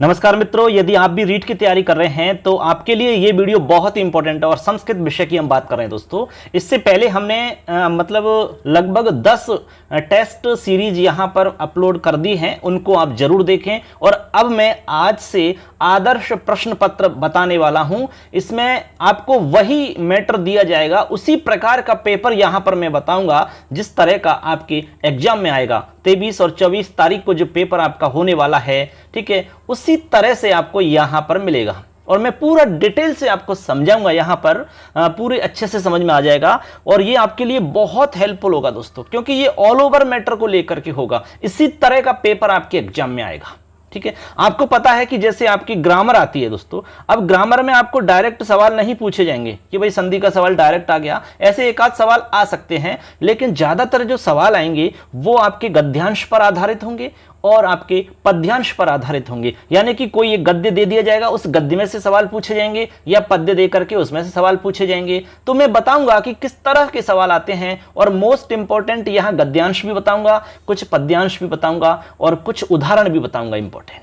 नमस्कार मित्रों, यदि आप भी रीट की तैयारी कर रहे हैं तो आपके लिए ये वीडियो बहुत ही इंपॉर्टेंट है। और संस्कृत विषय की हम बात कर रहे हैं दोस्तों। इससे पहले हमने लगभग 10 टेस्ट सीरीज यहां पर अपलोड कर दी हैं, उनको आप जरूर देखें। और अब मैं आज से आदर्श प्रश्न पत्र बताने वाला हूं। इसमें आपको वही मैटर दिया जाएगा, उसी प्रकार का पेपर यहां पर मैं बताऊंगा जिस तरह का आपके एग्जाम में आएगा। 23 और 24 तारीख को जो पेपर आपका होने वाला है, ठीक है, उसी तरह से आपको यहां पर मिलेगा। और मैं पूरा डिटेल से आपको समझाऊंगा, यहां पर पूरे अच्छे से समझ में आ जाएगा। और ये आपके लिए बहुत हेल्पफुल होगा दोस्तों, क्योंकि ये ऑल ओवर मैटर को लेकर के होगा। इसी तरह का पेपर आपके एग्जाम में आएगा, ठीक है। आपको पता है कि जैसे आपकी ग्रामर आती है दोस्तों, अब ग्रामर में आपको डायरेक्ट सवाल नहीं पूछे जाएंगे कि भाई संधि का सवाल डायरेक्ट आ गया। ऐसे एक आध सवाल आ सकते हैं, लेकिन ज्यादातर जो सवाल आएंगे वो आपके गद्यांश पर आधारित होंगे और आपके पद्यांश पर आधारित होंगे। यानी कि कोई एक गद्य दे दिया जाएगा, उस गद्य में से सवाल पूछे जाएंगे, या पद्य दे करके उसमें से सवाल पूछे जाएंगे। तो मैं बताऊंगा कि किस तरह के सवाल आते हैं, और मोस्ट इंपॉर्टेंट यहां गद्यांश भी बताऊंगा, कुछ पद्यांश भी बताऊंगा, और कुछ उदाहरण भी बताऊंगा इंपॉर्टेंट।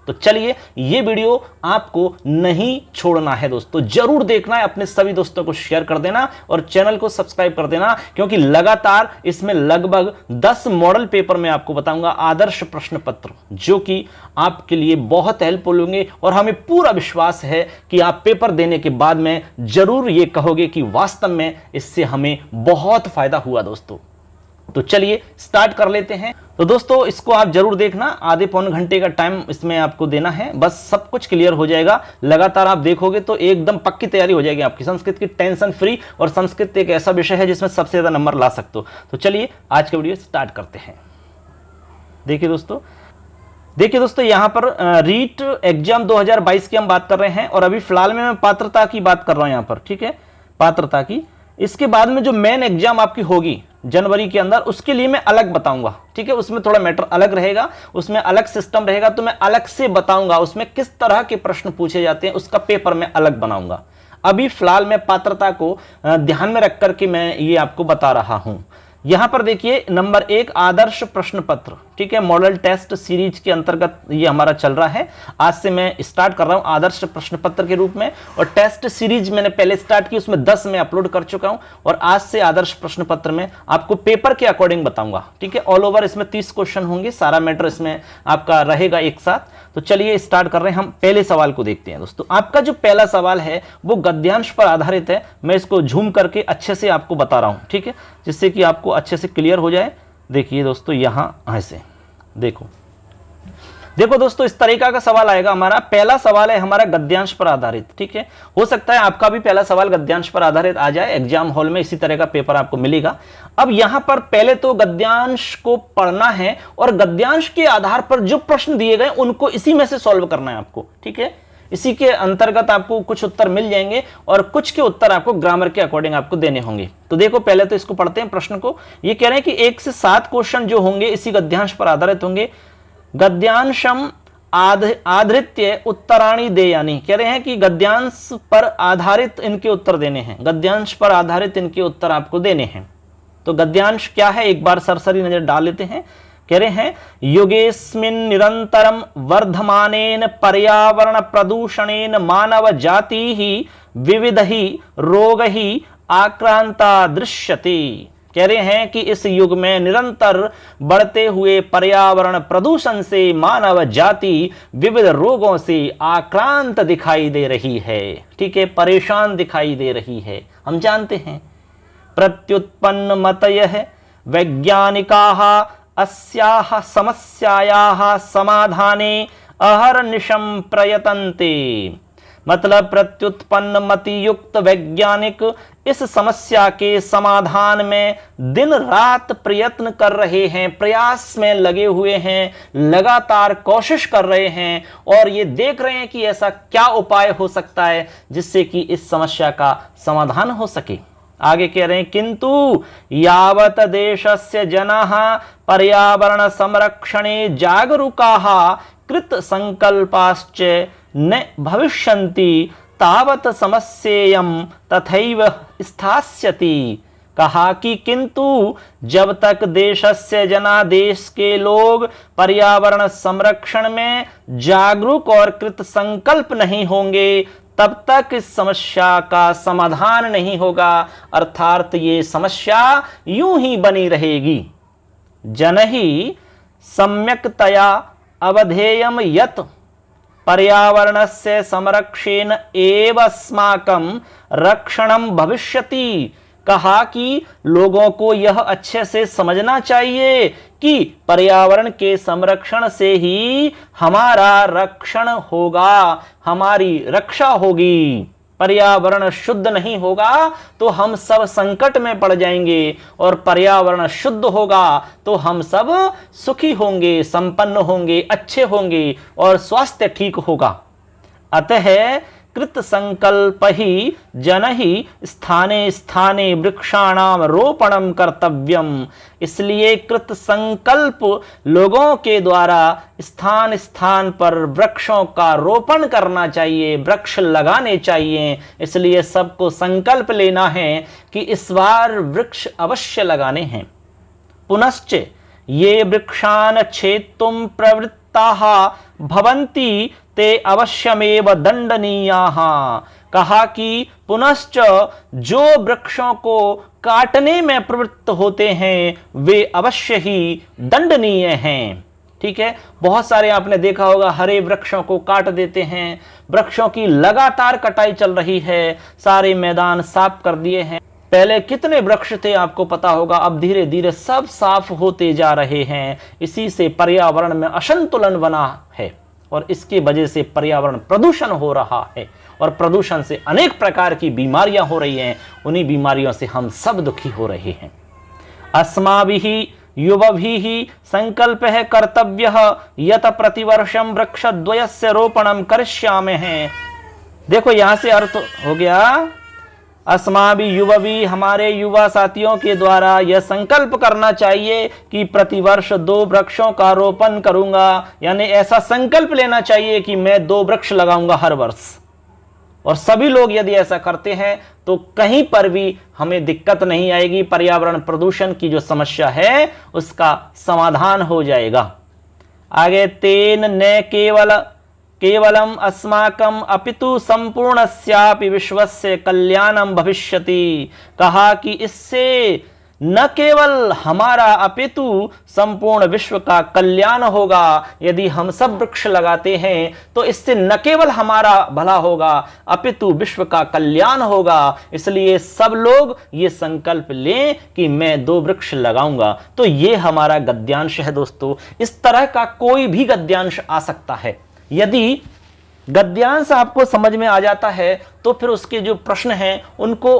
तो चलिए, ये वीडियो आपको नहीं छोड़ना है दोस्तों, जरूर देखना है। अपने सभी दोस्तों को शेयर कर देना और चैनल को सब्सक्राइब कर देना, क्योंकि लगातार इसमें लगभग 10 मॉडल पेपर मैं आपको बताऊंगा, आदर्श प्रश्न पत्र, जो कि आपके लिए बहुत हेल्पफुल होंगे। और हमें पूरा विश्वास है कि आप पेपर देने के बाद में जरूर ये कहोगे कि वास्तव में इससे हमें बहुत फायदा हुआ दोस्तों। तो चलिए स्टार्ट कर लेते हैं। तो दोस्तों, इसको आप जरूर देखना, आधे पौन घंटे का टाइम इसमें आपको देना है, बस सब कुछ क्लियर हो जाएगा। लगातार आप देखोगे तो एकदम पक्की तैयारी हो जाएगी आपकी संस्कृत की, टेंशन फ्री। और संस्कृत एक ऐसा विषय है जिसमें सबसे ज्यादा नंबर ला सकते हो। तो चलिए आज का वीडियो स्टार्ट करते हैं। देखिए दोस्तों, यहां पर रीट एग्जाम 2022 की हम बात कर रहे हैं, और अभी फिलहाल में मैं पात्रता की बात कर रहा हूं यहां पर, ठीक है, पात्रता की। इसके बाद में जो मेन एग्जाम आपकी होगी जनवरी के अंदर, उसके लिए मैं अलग बताऊंगा, ठीक है। उसमें थोड़ा मैटर अलग रहेगा, उसमें अलग सिस्टम रहेगा, तो मैं अलग से बताऊंगा उसमें किस तरह के प्रश्न पूछे जाते हैं, उसका पेपर मैं अलग बनाऊंगा। अभी फिलहाल मैं पात्रता को ध्यान में रख करके मैं ये आपको बता रहा हूं। यहां पर देखिए, नंबर 1 आदर्श प्रश्न पत्र, ठीक है, मॉडल टेस्ट सीरीज के अंतर्गत ये हमारा चल रहा है। आज से मैं स्टार्ट कर रहा हूं आदर्श प्रश्न पत्र के रूप में, और टेस्ट सीरीज मैंने पहले स्टार्ट की, उसमें 10 में अपलोड कर चुका हूं। और आज से आदर्श प्रश्न पत्र में आपको पेपर के अकॉर्डिंग बताऊंगा, ठीक है। ऑल ओवर इसमें 30 क्वेश्चन होंगे, सारा मैटर इसमें आपका रहेगा एक साथ। तो चलिए स्टार्ट कर रहे हैं। हम पहले सवाल को देखते हैं दोस्तों। आपका जो पहला सवाल है वो गद्यांश पर आधारित है। मैं इसको झूम करके अच्छे से आपको बता रहा हूं, ठीक है, जिससे कि आपको अच्छे से क्लियर हो जाए। देखिए दोस्तों, यहां ऐसे देखो दोस्तों, इस तरीका का सवाल आएगा। हमारा पहला सवाल है हमारा गद्यांश पर आधारित, ठीक है। हो सकता है आपका भी पहला सवाल गद्यांश पर आधारित आ जाए, एग्जाम हॉल में इसी तरह का पेपर आपको मिलेगा। अब यहां पर पहले तो गद्यांश को पढ़ना है, और गद्यांश के आधार पर जो प्रश्न दिए गए उनको इसी में से सॉल्व करना है आपको, ठीक है। इसी के अंतर्गत आपको कुछ उत्तर मिल जाएंगे, और कुछ के उत्तर आपको ग्रामर के अकॉर्डिंग आपको देने होंगे। तो देखो, पहले तो इसको पढ़ते हैं प्रश्न को। ये कह रहे हैं कि 1 से 7 क्वेश्चन जो होंगे इसी गद्यांश पर आधारित होंगे। गद्यांशम आधृत्य उत्तराणी देयानी, कह रहे हैं कि गद्यांश पर आधारित इनके उत्तर देने हैं, गद्यांश पर आधारित इनके उत्तर आपको देने हैं। तो गद्यांश क्या है, एक बार सरसरी नजर डाल लेते हैं। कह रहे हैं, युगेस्मिन निरंतरम वर्धमानेन पर्यावरण प्रदूषणेन मानव जाति ही विविध ही रोग ही आक्रांता दृश्यते। कह रहे हैं कि इस युग में निरंतर बढ़ते हुए पर्यावरण प्रदूषण से मानव जाति विविध रोगों से आक्रांत दिखाई दे रही है, ठीक है, परेशान दिखाई दे रही है। हम जानते हैं प्रत्युत्पन्न मतयः वैज्ञानिकाः अस्याः समस्यायाः समाधाने अहर्निशं प्रयतन्ते। मतलब प्रत्युत्पन्न मति युक्त वैज्ञानिक इस समस्या के समाधान में दिन रात प्रयत्न कर रहे हैं, प्रयास में लगे हुए हैं, लगातार कोशिश कर रहे हैं, और ये देख रहे हैं कि ऐसा क्या उपाय हो सकता है जिससे कि इस समस्या का समाधान हो सके। आगे कह रहे हैं, किंतु यावत देशस्य जनाः पर्यावरण संरक्षणे जागरूकाः कृत संकल्पाश्च न भविष्यन्ति तावत समस्येयं तथैव स्थास्यति। कहा कि किंतु जब तक देशस्य जना, देश के लोग पर्यावरण संरक्षण में जागरूक और कृत संकल्प नहीं होंगे, तब तक इस समस्या का समाधान नहीं होगा। अर्थात ये समस्या यूं ही बनी रहेगी। जनहि सम्यक्तया अवधेयम यत् पर्यावरणस्य संरक्षेण एव अस्माकं रक्षणं भविष्यति। कहा कि लोगों को यह अच्छे से समझना चाहिए कि पर्यावरण के संरक्षण से ही हमारा रक्षण होगा, हमारी रक्षा होगी। पर्यावरण शुद्ध नहीं होगा तो हम सब संकट में पड़ जाएंगे, और पर्यावरण शुद्ध होगा तो हम सब सुखी होंगे, संपन्न होंगे, अच्छे होंगे और स्वास्थ्य ठीक होगा। अतः कृत संकल्प ही जनहि स्थाने स्थाने वृक्षाणाम रोपणम कर्तव्यम। इसलिए कृत संकल्प लोगों के द्वारा स्थान स्थान पर वृक्षों का रोपण करना चाहिए, वृक्ष लगाने चाहिए। इसलिए सबको संकल्प लेना है कि इस बार वृक्ष अवश्य लगाने हैं। पुनश्च ये वृक्षान छेत्तुम प्रवृत्ताः भवन्ति ते अवश्यमेव दंडनीयाः। कहा कि पुनश्च जो वृक्षों को काटने में प्रवृत्त होते हैं वे अवश्य ही दंडनीय हैं। ठीक है, बहुत सारे आपने देखा होगा हरे वृक्षों को काट देते हैं, वृक्षों की लगातार कटाई चल रही है, सारे मैदान साफ कर दिए हैं। पहले कितने वृक्ष थे आपको पता होगा, अब धीरे धीरे सब साफ होते जा रहे हैं। इसी से पर्यावरण में असंतुलन बना है और इसकी वजह से पर्यावरण प्रदूषण हो रहा है, और प्रदूषण से अनेक प्रकार की बीमारियां हो रही हैं। उन्हीं बीमारियों से हम सब दुखी हो रहे हैं। अस्माभिः युवभिः संकल्पः कर्तव्यः यत प्रतिवर्षं वृक्षद्वयस्य रोपणं करिष्यामः। देखो यहां से अर्थ हो गया, अस्माभि युववी, हमारे युवा साथियों के द्वारा यह संकल्प करना चाहिए कि प्रतिवर्ष 2 वृक्षों का रोपण करूंगा। यानी ऐसा संकल्प लेना चाहिए कि मैं 2 वृक्ष लगाऊंगा हर वर्ष। और सभी लोग यदि ऐसा करते हैं तो कहीं पर भी हमें दिक्कत नहीं आएगी। पर्यावरण प्रदूषण की जो समस्या है उसका समाधान हो जाएगा। आगे तेन न केवलम अस्माकं अपितु संपूर्णस्यापि विश्वस्य कल्याणं भविष्यति। कहा कि इससे न केवल हमारा अपितु संपूर्ण विश्व का कल्याण होगा। यदि हम सब वृक्ष लगाते हैं तो इससे न केवल हमारा भला होगा अपितु विश्व का कल्याण होगा। इसलिए सब लोग ये संकल्प लें कि मैं 2 वृक्ष लगाऊंगा। तो ये हमारा गद्यांश है दोस्तों। इस तरह का कोई भी गद्यांश आ सकता है। यदि गद्यांश आपको समझ में आ जाता है तो फिर उसके जो प्रश्न हैं उनको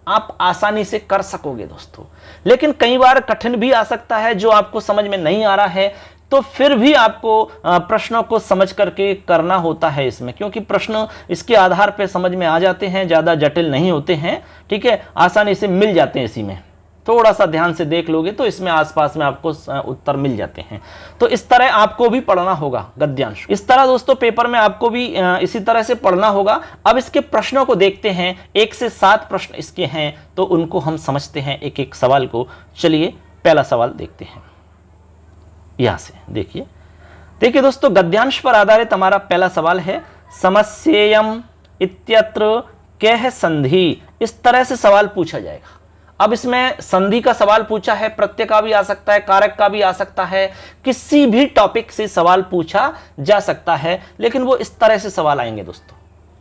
आप आसानी से कर सकोगे दोस्तों। लेकिन कई बार कठिन भी आ सकता है जो आपको समझ में नहीं आ रहा है, तो फिर भी आपको प्रश्नों को समझ करके करना होता है इसमें, क्योंकि प्रश्न इसके आधार पर समझ में आ जाते हैं, ज़्यादा जटिल नहीं होते हैं। ठीक है, आसानी से मिल जाते हैं। इसी में थोड़ा सा ध्यान से देख लोगे तो इसमें आसपास में आपको उत्तर मिल जाते हैं। तो इस तरह आपको भी पढ़ना होगा गद्यांश। इस तरह दोस्तों पेपर में आपको भी इसी तरह से पढ़ना होगा। अब इसके प्रश्नों को देखते हैं। 1 से 7 प्रश्न इसके हैं, तो उनको हम समझते हैं एक एक सवाल को। चलिए पहला सवाल देखते हैं। यहां से देखिए दोस्तों, गद्यांश पर आधारित हमारा पहला सवाल है। समस्येयम इत्यत्र कह संधि। इस तरह से सवाल पूछा जाएगा। अब इसमें संधि का सवाल पूछा है, प्रत्यय का भी आ सकता है, कारक का भी आ सकता है, किसी भी टॉपिक से सवाल पूछा जा सकता है, लेकिन वो इस तरह से सवाल आएंगे दोस्तों।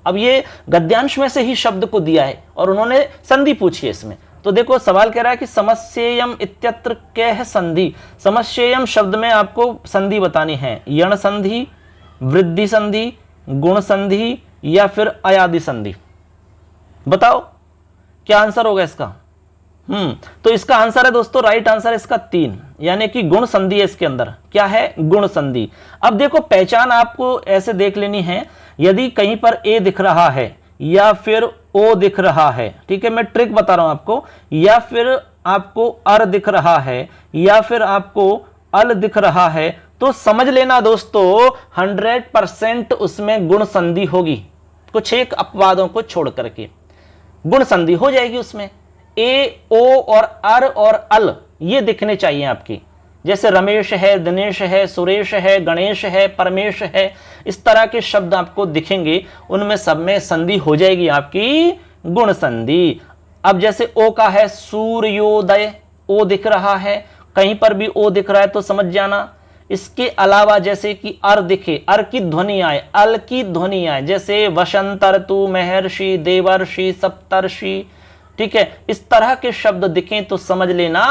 अब ये गद्यांश में से ही शब्द को दिया है और उन्होंने संधि पूछी है इसमें। तो देखो सवाल कह रहा है कि समस्येयम इत्यत्र कह संधि। समस्येयम शब्द में आपको संधि बतानी है। यण संधि, वृद्धि संधि, गुण संधि या फिर अयादि संधि। बताओ क्या आंसर होगा इसका। तो इसका आंसर है दोस्तों, राइट आंसर इसका 3, यानी कि गुण संधि है इसके अंदर। क्या है? गुण संधि। अब देखो पहचान आपको ऐसे देख लेनी है। यदि कहीं पर ए दिख रहा है या फिर ओ दिख रहा है, ठीक है, मैं ट्रिक बता रहा हूं आपको, या फिर आपको अर दिख रहा है या फिर आपको अल दिख रहा है, तो समझ लेना दोस्तों 100% उसमें गुण संधि होगी। कुछ एक अपवादों को छोड़ करके गुण संधि हो जाएगी उसमें। ए, ओ और अर और अल ये दिखने चाहिए आपकी। जैसे रमेश है, दिनेश है, सुरेश है, गणेश है, परमेश है, इस तरह के शब्द आपको दिखेंगे, उनमें सब में संधि हो जाएगी आपकी गुण संधि। अब जैसे ओ का है सूर्योदय, ओ दिख रहा है, कहीं पर भी ओ दिख रहा है तो समझ जाना। इसके अलावा जैसे कि अर दिखे, अर की ध्वनि आए, अल की ध्वनि आए, जैसे वसंत ऋतु, महर्षि, देवर्षि, सप्तर्षि, ठीक है, इस तरह के शब्द दिखें तो समझ लेना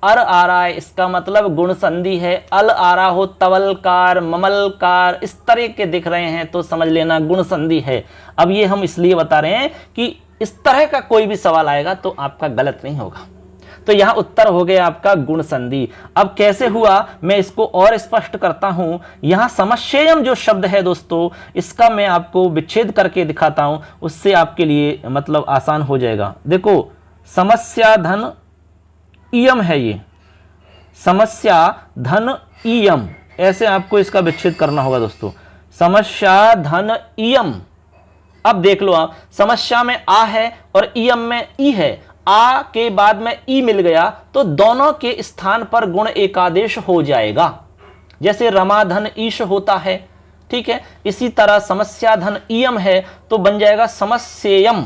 अर आ रहा है, इसका मतलब गुण संधि है। अल आ रहा हो तवलकार, ममलकार, इस तरह के दिख रहे हैं तो समझ लेना गुण संधि है। अब ये हम इसलिए बता रहे हैं कि इस तरह का कोई भी सवाल आएगा तो आपका गलत नहीं होगा। तो यहां उत्तर हो गया आपका गुण संधि। अब कैसे हुआ मैं इसको और स्पष्ट करता हूं। यहां समस्येयम जो शब्द है दोस्तों, इसका मैं आपको विच्छेद करके दिखाता हूं, उससे आपके लिए मतलब आसान हो जाएगा। देखो समस्या धन इयम है, ये समस्या धन इयम, ऐसे आपको इसका विच्छेद करना होगा दोस्तों। समस्या धन इयम, अब देख लो आप, समस्या में आ है और इयम में ई है, आ के बाद में ई मिल गया तो दोनों के स्थान पर गुण एकादेश हो जाएगा। जैसे रमाधन ईश होता है, ठीक है, इसी तरह समस्या धन इयम है तो बन जाएगा समस्येयम।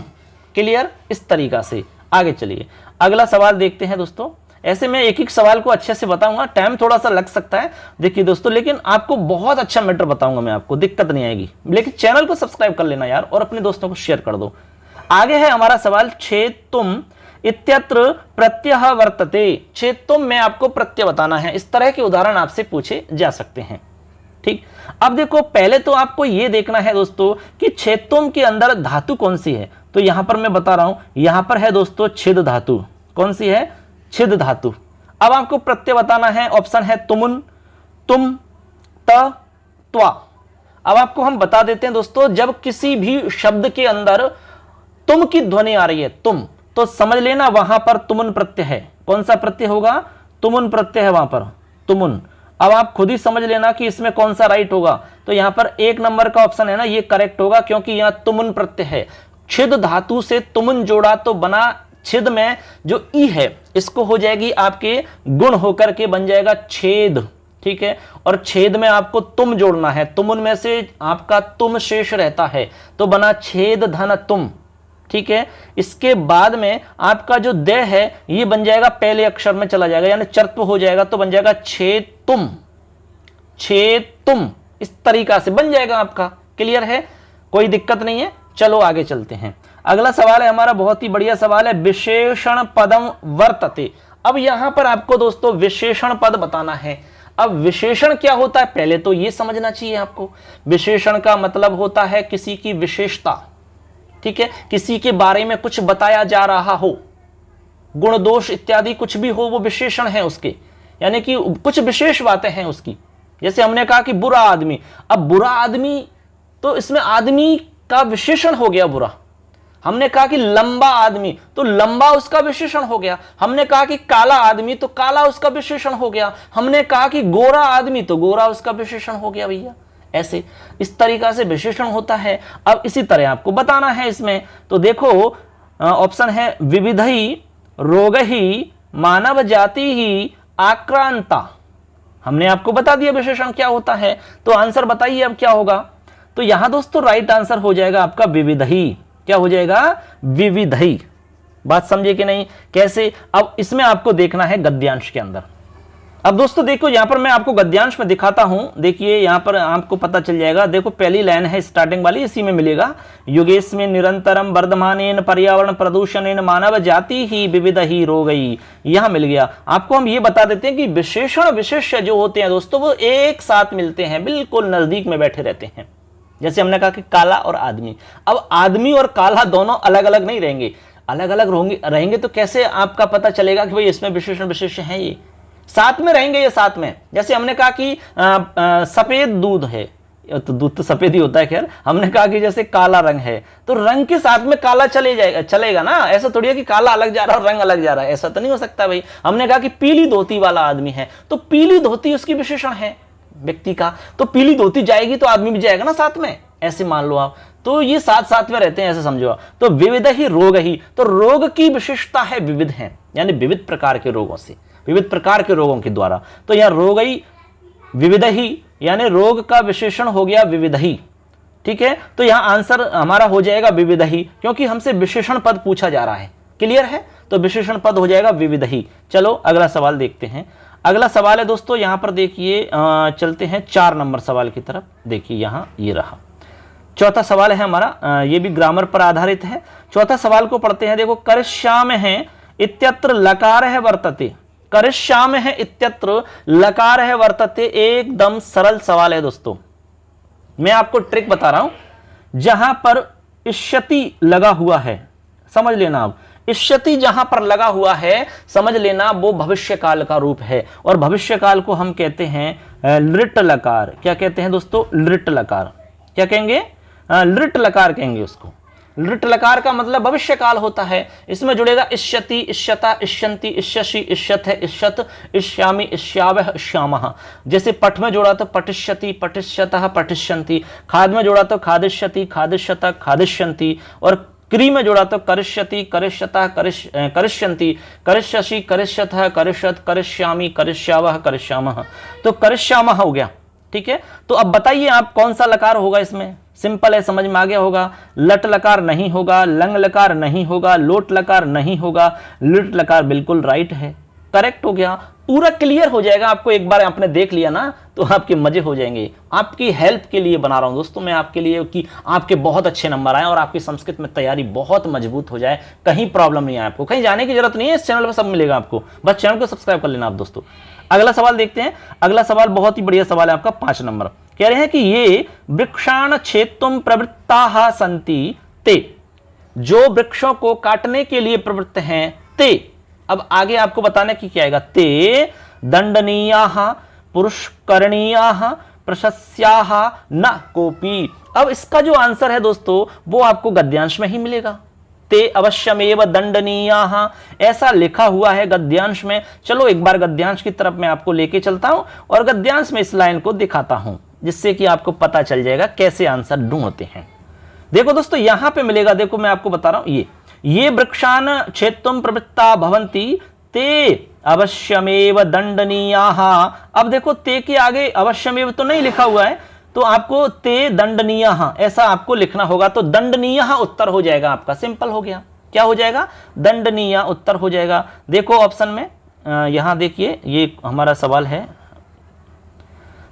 क्लियर? इस तरीका से आगे चलिए अगला सवाल देखते हैं दोस्तों। ऐसे मैं एक एक सवाल को अच्छे से बताऊंगा, टाइम थोड़ा सा लग सकता है देखिए दोस्तों, लेकिन आपको बहुत अच्छा मैटर बताऊंगा मैं, आपको दिक्कत नहीं आएगी। लेकिन चैनल को सब्सक्राइब कर लेना यार और अपने दोस्तों को शेयर कर दो। आगे है हमारा सवाल, छेतुम इत्यत्र प्रत्यय वर्तते। छेतुम में आपको प्रत्यय बताना है, इस तरह के उदाहरण आपसे पूछे जा सकते हैं। ठीक, अब देखो पहले तो आपको यह देखना है दोस्तों कि छेतुम के अंदर धातु कौन सी है। तो यहां पर मैं बता रहा हूं, यहां पर है दोस्तों छिद धातु। कौन सी है? छिद धातु। अब आपको प्रत्यय बताना है, ऑप्शन है तुमुन, तुम, त, त्वा। अब आपको हम बता देते हैं दोस्तों, जब किसी भी शब्द के अंदर तुम की ध्वनि आ रही है, तुम, तो समझ लेना वहां पर तुमुन प्रत्यय है। कौन सा प्रत्यय होगा? तुमुन प्रत्यय है वहां पर, तुमुन। अब आप खुद ही समझ लेना कि इसमें कौन सा राइट होगा। तो यहां पर एक नंबर का ऑप्शन है ना, ये करेक्ट होगा, क्योंकि यहां तुमुन प्रत्यय है। छिद धातु से तुमुन जोड़ा तो बना, छिद में जो ई है इसको हो जाएगी आपके गुण होकर के बन जाएगा छेद। ठीक है, और छेद में आपको तुम जोड़ना है, तुमुन में से आपका तुम शेष रहता है तो बना छेद धन तुम। ठीक है, इसके बाद में आपका जो द है ये बन जाएगा पहले अक्षर में चला जाएगा, यानी चर्त्व हो जाएगा तो बन जाएगा छेद तुम, छेद तुम। इस तरीका से बन जाएगा आपका। क्लियर है? कोई दिक्कत नहीं है। चलो आगे चलते हैं। अगला सवाल है हमारा, बहुत ही बढ़िया सवाल है, विशेषण पदम वर्तते। अब यहां पर आपको दोस्तों विशेषण पद बताना है। अब विशेषण क्या होता है पहले तो ये समझना चाहिए आपको। विशेषण का मतलब होता है किसी की विशेषता, ठीक है, किसी के बारे में कुछ बताया जा रहा हो, गुण दोष इत्यादि कुछ भी हो, वो विशेषण है उसके, यानी कि कुछ विशेष बातें हैं उसकी। जैसे हमने कहा कि बुरा आदमी, अब बुरा आदमी तो इसमें आदमी का विशेषण हो गया बुरा। हमने कहा कि लंबा आदमी तो लंबा उसका विशेषण हो गया। हमने कहा कि काला आदमी तो काला उसका विशेषण हो गया। हमने कहा कि गोरा आदमी तो गोरा उसका विशेषण हो गया भैया। ऐसे इस तरीका से विशेषण होता है। अब इसी तरह आपको बताना है इसमें। तो देखो ऑप्शन है विविधई रोगहि मानव जाति ही आक्रांता। हमने आपको बता दिया विशेषण क्या होता है, तो आंसर बताइए अब क्या होगा। तो यहां दोस्तों राइट आंसर हो जाएगा आपका विविधई। क्या हो जाएगा? विविधई। बात समझे कि नहीं? कैसे? अब इसमें आपको देखना है गद्यांश के अंदर। अब दोस्तों देखो यहां पर मैं आपको गद्यांश में दिखाता हूं। देखिए यहां पर आपको पता चल जाएगा। देखो पहली लाइन है स्टार्टिंग वाली, इसी में मिलेगा, युगेश में निरंतरम वर्धमानेन पर्यावरण प्रदूषणेन मानव जाति ही विविध ही रो गई। यहां मिल गया। आपको हम ये बता देते हैं कि विशेषण विशेष्य जो होते हैं दोस्तों वो एक साथ मिलते हैं, बिल्कुल नजदीक में बैठे रहते हैं। जैसे हमने कहा कि काला और आदमी, अब आदमी और काला दोनों अलग अलग नहीं रहेंगे, अलग अलग रहेंगे तो कैसे आपका पता चलेगा कि भाई इसमें विशेषण विशेष्य है? ये साथ में रहेंगे, ये साथ में। जैसे हमने कहा कि सफेद दूध है, तो दूध तो सफेद ही होता है। खैर हमने कहा कि जैसे काला रंग है तो रंग के साथ में काला चलेगा ना। ऐसा थोड़ी है कि काला अलग जा रहा है और रंग अलग जा रहा है, ऐसा तो नहीं हो सकता भाई। हमने कहा कि पीली धोती वाला आदमी है तो पीली धोती उसकी विशेषण है व्यक्ति का, तो पीली धोती जाएगी तो आदमी भी जाएगा ना साथ में। ऐसे मान लो आप, तो ये साथ साथ में रहते हैं ऐसे समझो आप। तो विविध ही रोग ही, तो रोग की विशेषता है विविध है, यानी विविध प्रकार के रोगों से, विविध प्रकार के रोगों के द्वारा। तो यह रोग ही विविध ही, यानी रोग का विशेषण हो गया विविध ही, ठीक है। तो यहां आंसर हमारा हो जाएगा विविध ही, क्योंकि हमसे विशेषण पद पूछा जा रहा है। क्लियर है, तो विशेषण पद हो जाएगा विविध ही। चलो अगला सवाल देखते हैं। अगला सवाल है दोस्तों, यहां पर देखिए चलते हैं 4 नंबर सवाल की तरफ। देखिए यहां ये रहा चौथा सवाल है हमारा, ये भी ग्रामर पर आधारित है। चौथा सवाल को पढ़ते हैं। देखो, करिष्याम है इत्यत्र लकार है वर्तते, करिष्याम है इत्यत्र लकार है वर्तते, एकदम सरल सवाल है दोस्तों। मैं आपको ट्रिक बता रहा हूं, जहां पर इष्यति लगा हुआ है समझ लेना आप, इष्यति जहां पर लगा हुआ है समझ लेना वो भविष्य काल का रूप है, और भविष्य काल को हम कहते हैं लृट लकार। क्या कहते हैं दोस्तों? लृट लकार। क्या कहेंगे? लृट लकार कहेंगे उसको। लृट लकार का मतलब भविष्य काल होता है। इसमें जुड़ेगा इष्यति, इष्यता, इष्यन्ति, इष्यसि, इष्यत है, इष्यत, इष्यामि, इष्यावह, इष्यामः। जैसे पठ में जोड़ा तो पठिष्यति, पठिष्यतः, पठिष्यन्ति। खाद में जोड़ा तो खादिष्यति, खादिष्यतः, खादिष्यन्ति। और क्री में जोड़ा तो करिष्यति, करिष्यतः, करिष्यन्ति, करिष्यसि, करिष्यतः, करिष्यत, करिष्यामि, करिष्यावः, करिष्यामः। तो करिष्यामः हो गया, ठीक है। तो अब बताइए आप कौन सा लकार होगा इसमें? सिंपल है, समझ में आ गया होगा। लट लकार नहीं होगा, लंग लकार नहीं होगा, लोट लकार नहीं होगा, लिट लकार बिल्कुल राइट है, करेक्ट हो गया। पूरा क्लियर हो जाएगा आपको, एक बार आपने देख लिया ना तो आपके मजे हो जाएंगे। आपकी हेल्प के लिए बना रहा हूं दोस्तों मैं आपके लिए, कि आपके बहुत अच्छे नंबर आए और आपकी संस्कृत में तैयारी बहुत मजबूत हो जाए। कहीं प्रॉब्लम नहीं है आपको, कहीं जाने की जरूरत नहीं है, इस चैनल पर सब मिलेगा आपको, बस चैनल को सब्सक्राइब कर लेना आप दोस्तों। अगला सवाल देखते हैं। अगला सवाल बहुत ही बढ़िया सवाल है आपका, 5 नंबर। कह रहे हैं कि ये वृक्षाण छेत्तुम प्रवृत्ताः सन्ति ते, जो वृक्षों को काटने के लिए प्रवृत्त हैं, ते। अब आगे आपको बताने की क्या आएगा? ते दंडनीयाः पुरस्करणीयाः प्रशस्याः न कोपी। अब इसका जो आंसर है दोस्तों वो आपको गद्यांश में ही मिलेगा। ते अवश्यमेव दंडनीयाः ऐसा लिखा हुआ है गद्यांश में। चलो एक बार गद्यांश की तरफ मैं आपको लेके चलता हूं और गद्यांश में इस लाइन को दिखाता हूं, जिससे कि आपको पता चल जाएगा कैसे आंसर ढूंढते हैं। देखो दोस्तों यहां पे मिलेगा, देखो मैं आपको बता रहा हूं, ये वृक्षान छेत्तुम प्रवृत्ता भवन्ति ते अवश्यमेव दंडनीयाः। अब देखो ते के आगे अवश्यमेव तो नहीं लिखा हुआ है, तो आपको ते दंडनीयाः ऐसा आपको लिखना होगा। तो दंडनीयाः उत्तर हो जाएगा आपका, सिंपल हो गया। क्या हो जाएगा? दंडनीय उत्तर हो जाएगा। देखो ऑप्शन में, यहां देखिए ये हमारा सवाल है,